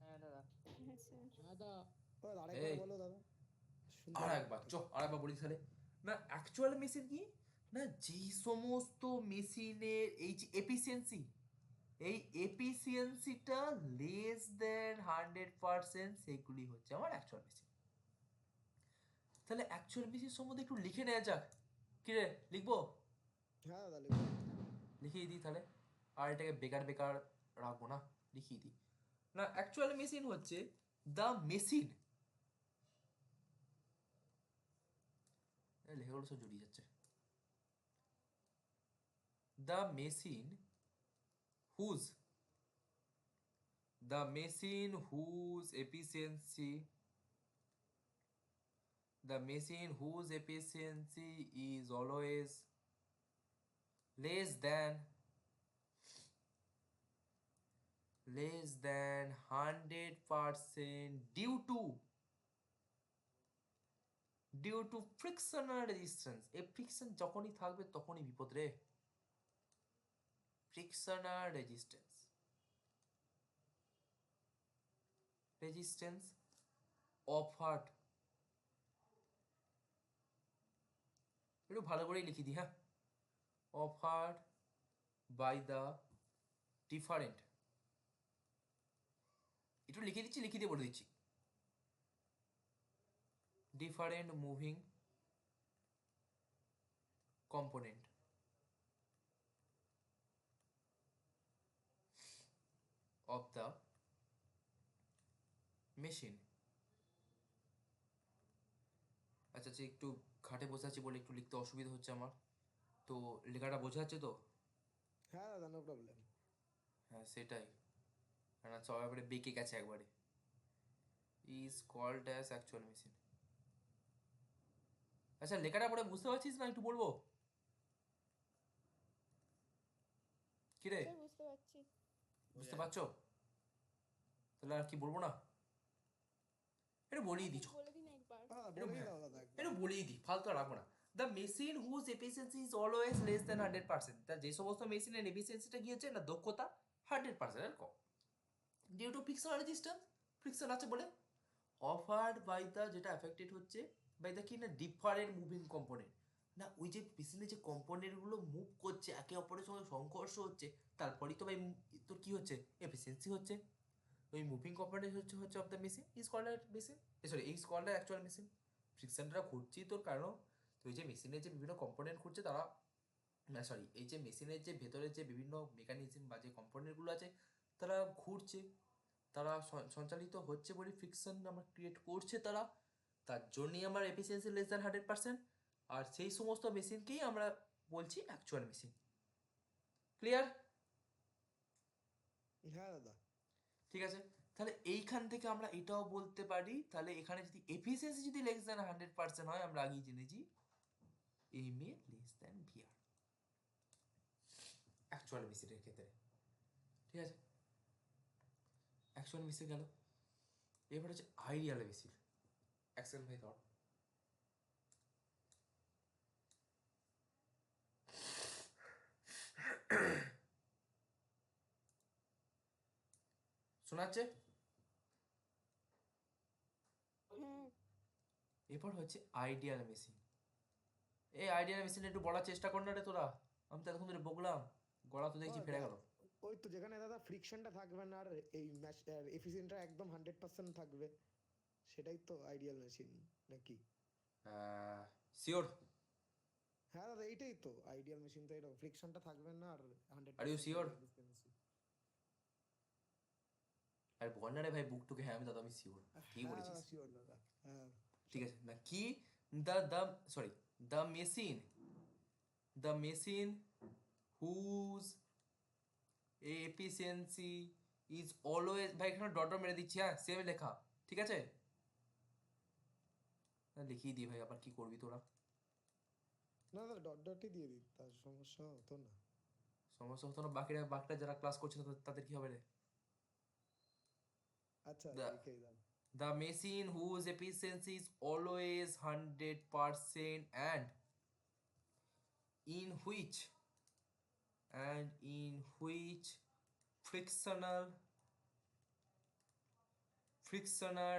হ্যাঁ দাদা। আচ্ছা দাদা ও আরেকবার এই বলো দাদা শুনতে আর পাচ্ছি একবার না। আর একবার বলি তাহলে। না অ্যাকচুয়াল মেশিন কি না, যেই সমস্ত মেশিনের এই যে এফিসিয়েন্সি, এই এফিসিয়েন্সিটা লেস দেন 100% সেগুলি হচ্ছে আমার অ্যাকচুয়াল মেশিন। তাহলে অ্যাকচুয়াল মেশিন সম্বন্ধে একটু লিখে নেওয়া যাক। কি রে, লিখবো? হ্যাঁ দাদা লিখুন। লিখিয়ে দিই তাহলে, আর এটাকে বেকার বেকার রাখবো না, লিখিয়ে দিই। না অ্যাকচুয়াল মেশিন হচ্ছে দ্য মেশিন, লেখাগুলো সব জড়িয়ে যাচ্ছে। The machine whose the machine whose efficiency is always less than 100% due to frictional resistance। এই ফ্রিকশন যখনই থাকবে তখনই বিপদ রে। frictional resistance offered, একটু ভালো করেই লিখি দিই, হ্যাঁ, offered by the different, একটু লিখে দিচ্ছি, লিখে দিয়ে বলে দিচ্ছি, different moving component of the machine। আচ্ছা আচ্ছা, একটু ঘাটে বসে আছি বলে একটু লিখতে অসুবিধা হচ্ছে আমার, তো লেখাটা বোঝা যাচ্ছে তো? হ্যাঁ দাদা নো প্রবলেম। হ্যাঁ সেটাই, না সবাই একবারে বেঁকে গেছে একবারে। Is called as actual machine. আচ্ছা, লেখাটা পরে বুঝতে পারছিস না, একটু বলবো? কি রে, স্যার বুঝতে পারছি। বুঝতে পারছো? তাহলে আর কি বলবো না, একটু বলেই দিই, বলে দিন একবার। বলেই দাও দাদা একবার। একটু বলেই দিই, ফালতু আর রাখবো না। The machine whose efficiency is always less than 100%। তা যে সমস্ত মেশিনের এফিসিয়েন্সিটা গিয়েছে না, দক্ষতা 100% এর কম, due to frictional resistance, friction আছে বলে। অফার্ড বাই দ্য, যেটা অ্যাফেক্টেড হচ্ছে বাই দ্য কি না, ডিফারেন্ট মুভিং কম্পোনেন্ট। না ওই যে মেশিনে যে কম্পোনেন্টগুলো মুভ করছে, একে অপরের সঙ্গে সংঘর্ষ হচ্ছে, তারপরেই তো ভাই তোর কি হচ্ছে, এফিসিয়েন্সি হচ্ছে। ওই মুভিং কম্পোনেন্ট হচ্ছে হচ্ছে of the machine is called machine, sorry is called actual machine. ফ্রিকশনটা ঘুরছেই তোর কারণ তুই যে মেশিনের যে বিভিন্ন কম্পোনেন্ট ঘুরছে তারা, না সরি, এই যে মেশিনের যে ভেতরে যে বিভিন্ন মেকানিজম বা যে কম্পোনেন্টগুলো আছে তারা ঘুরছে, তারা সঞ্চালিত হচ্ছে বলে ফ্রিকশন আমার ক্রিয়েট করছে তারা, তার জন্যই আমার এফিসিয়েন্সি লেস দ্যান 100%। আর সেই সমস্ত মেশিনকেই আমরা বলছি অ্যাকচুয়াল মেশিন। ক্লিয়ার? হ্যাঁ দাদা। ঠিক আছে, তাহলে এইখান থেকে আমরা এটাও বলতে পারি, তাহলে এখানে যদি এফিসিয়েন্সি যদি লেস দ্যান 100% হয়, আমরা আগেই জেনেছি M A less than VR actual মেশিনের ক্ষেত্রে। ঠিক আছে, অ্যাকচুয়াল মেশিন গেল, এবার হচ্ছে আইডিয়াল মেশিন। অ্যাকশন ভাই ধর। শোনা যাচ্ছে? হ্যাঁ এরপর হচ্ছে আইডিয়াল মেশিন। এই আইডিয়াল মেশিন একটু বলার চেষ্টা কর না রে তোরা, আমি তো এতক্ষণ ধরে বকলাম, গলা তো দেখছি ফেরে গেল। ওই তো যেখানে দাদা ফ্রিকশনটা থাকবে না আর এই এফিসিয়েন্টটা একদম 100% থাকবে, সেটাই তো আইডিয়াল মেশিন নাকি? শিওর? হ্যাঁ দাদা, এইটাই তো আইডিয়াল মেশিন, তো এটা ফ্রিকশনটা থাকবে না আর Are you 100% sure? efficiency। আর বল না রে ভাই বুক টুকে, হ্যাঁ আমি দাদা আমি শিওর, ঠিক হ্যাঁ বলেছিস। দাদা শিওর দাদা, হ্যাঁ। ঠিক আছে না কি, the sorry the machine whose efficiency is always, ভাই এখানে ডট ডট মেরে দিচ্ছি, হ্যাঁ সেম লেখা, ঠিক আছে? লিখিয়ে দিই ভাই, আবার কি করবি তোরা? না দাদা ডট ডটই দিয়ে দিই, তার সমস্যা হতো না। সমস্যা হতো না, বাকিরা যারা ক্লাস করছে না তাদের কি হবে রে? আচ্ছা The- লিখেই দাও। The machine whose efficiency is always 100% in which frictional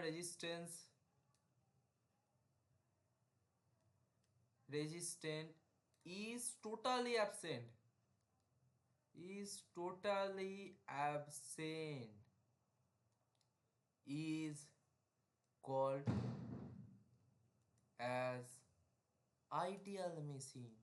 resistant is totally absent is called as ideal machine।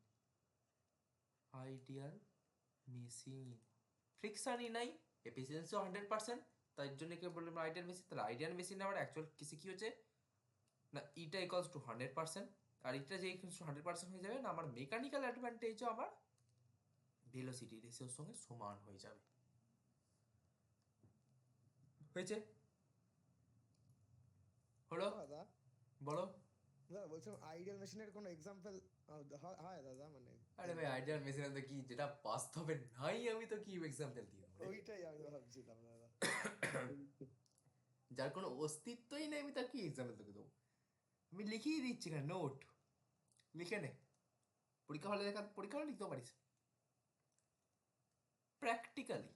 ফ্রিকশনই নাই, এফিসিয়েন্সিও 100%, তার জন্য কেউ বললাম আইডিয়াল মেশিন। তাহলে আইডিয়াল মেশিন আমার অ্যাকচুয়াল কিছু কি হচ্ছে না, ইটা ইকুয়ালস টু 100%, আর এটা যে ইকুয়ালস টু 100% হয়ে যাবে না, আমার মেকানিক্যাল অ্যাডভান্টেজও আমার ভেলোসিটি রেশিওর সঙ্গে সমান হয়ে যাবে। হয়েছে? হলো? দাদা বলো। দাদা বলছিলাম আইডিয়াল মেশিনের কোনো এক্সাম্পল হয় দাদা, মানে আরে ভাই আইডিয়াল মেশিন তো কি, যেটা বাস্তবে নাই আমি তো কি এক্সাম্পল দিই রে? ওইটাই আমি ভাবছিলাম দাদা। যার কোনো অস্তিত্বই নেই আমি তার কি এক্সাম্পল তোকে দেবো? আমি লিখিয়ে দিচ্ছি এখানে, নোট লিখে নে, পরীক্ষা হলে লিখতেও পারিস প্র্যাকটিক্যালি।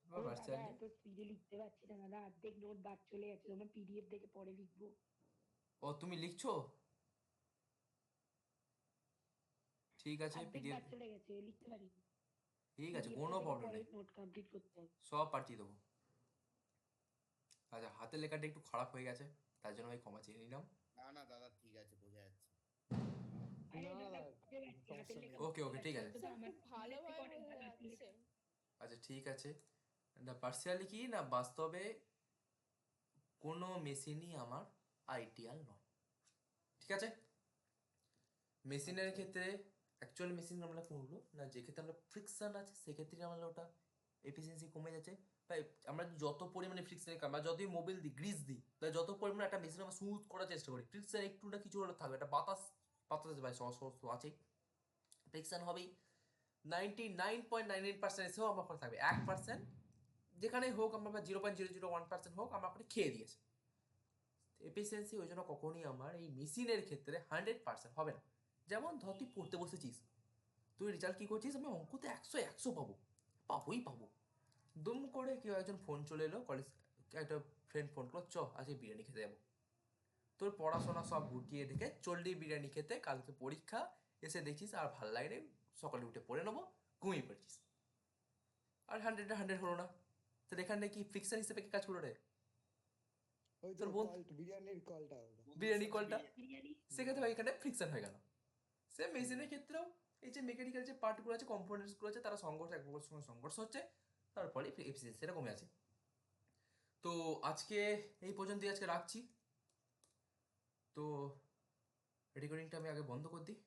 দাদা এত স্পিডে লিখতে পারছি না দাদা, অর্ধেক নোট বাদ চলে যাচ্ছে, তোমরা পিডিএফ দেখে পরে লিখবো। ও তুমি লিখছো? ঠিক আছে অর্ধেক পিডিএফ, বাদ চলে গেছে, লিখতে পারি। ঠিক আছে কোনো প্রবলেম নেই, নোট কমপ্লিট করতে হবে। সব পাঠিয়ে দেবো। আচ্ছা হাতের লেখাটা একটু খারাপ হয়ে গেছে, তার জন্য আমি ক্ষমা চেয়ে নিলাম। না না দাদা ঠিক আছে, বোঝা যাচ্ছে। আরে না, দাদা না, বুঝতে পারছি, হাতের লেখা ওকে ওকে ঠিক আছে। বুঝতে পারছি, আমার ভালোভাবে অনেক বোঝা ভালো হাতের যাচ্ছে। লেখা। আচ্ছা ঠিক আছে, না পার্সিয়ালি কি না বাস্তবে কোনো মেশিনই আমার আইডিয়াল নয়, ঠিক আছে? মেশিনের ক্ষেত্রে অ্যাকচুয়াল মেশিন আমরা কোনগুলো না, যে ক্ষেত্রে আমরা ফ্রিকশন আছে সেক্ষেত্রে আমরা ওটা এফিসিয়েন্সি কমে যাচ্ছে। তাই আমরা যত পরিমাণে ফ্রিকশনে আমরা যতই মোবিল দিই গ্রিস দিই, তাই যত পরিমাণে একটা মেশিন আমরা স্মুথ করার চেষ্টা করি, ফ্রিকশন একটু না কিছু হলে থাকবে, একটা বাতাস ভাই সহজ তো আছেই, ফ্রিকশন হবেই। 99.99% এসেও আমার ওখানে থাকবে, 1% যেখানেই হোক আমরা, বা 0.001% হোক আমার ওখানে খেয়ে দিয়েছে। এফিসিয়েন্সি ওই জন্য কখনই আমার এই মেশিনের ক্ষেত্রে 100% হবে না। যেমন ধর তুই পড়তে বসেছিস, তুই রেজাল্ট কী করছিস, আমি অঙ্কতে 100 পাবো, পাবো। দুম করে কেউ একজন ফোন চলে এলো, কলেজ একটা ফ্রেন্ড ফোন করলো, আজকে বিরিয়ানি খেতে যাবো। তোর পড়াশোনা সব গুটিয়ে রেখে চললি বিরিয়ানি খেতে, কালকে পরীক্ষা, এসে দেখছিস আর ভাল লাগে, সকালে উঠে পড়ে নেবো, ঘুমিয়ে পড়ছিস, আর 100 হলো না। তাহলে এখানে কি ফ্রিকশন হিসেবে কি কাজ করলো রে? ওই তো তোর বোন বিরিয়ানির কলটা বিরিয়ানি কলটা, বিরিয়ানি সেক্ষেত্রে ভাই এখানে ফ্রিকশন হয়ে গেল। সেম মেশিনের ক্ষেত্রেও এই যে মেকানিক্যাল যে পার্টগুলো আছে, কম্পোনেন্টসগুলো আছে, তারা সংঘর্ষ এক অপরের সঙ্গে সংঘর্ষ হচ্ছে, তারপরে এফিসিয়েন্সিটা কমে আছে। তো আজকে এই পর্যন্তই আজকে রাখছি। তো রেকর্ডিংটা আমি আগে বন্ধ করে দিই।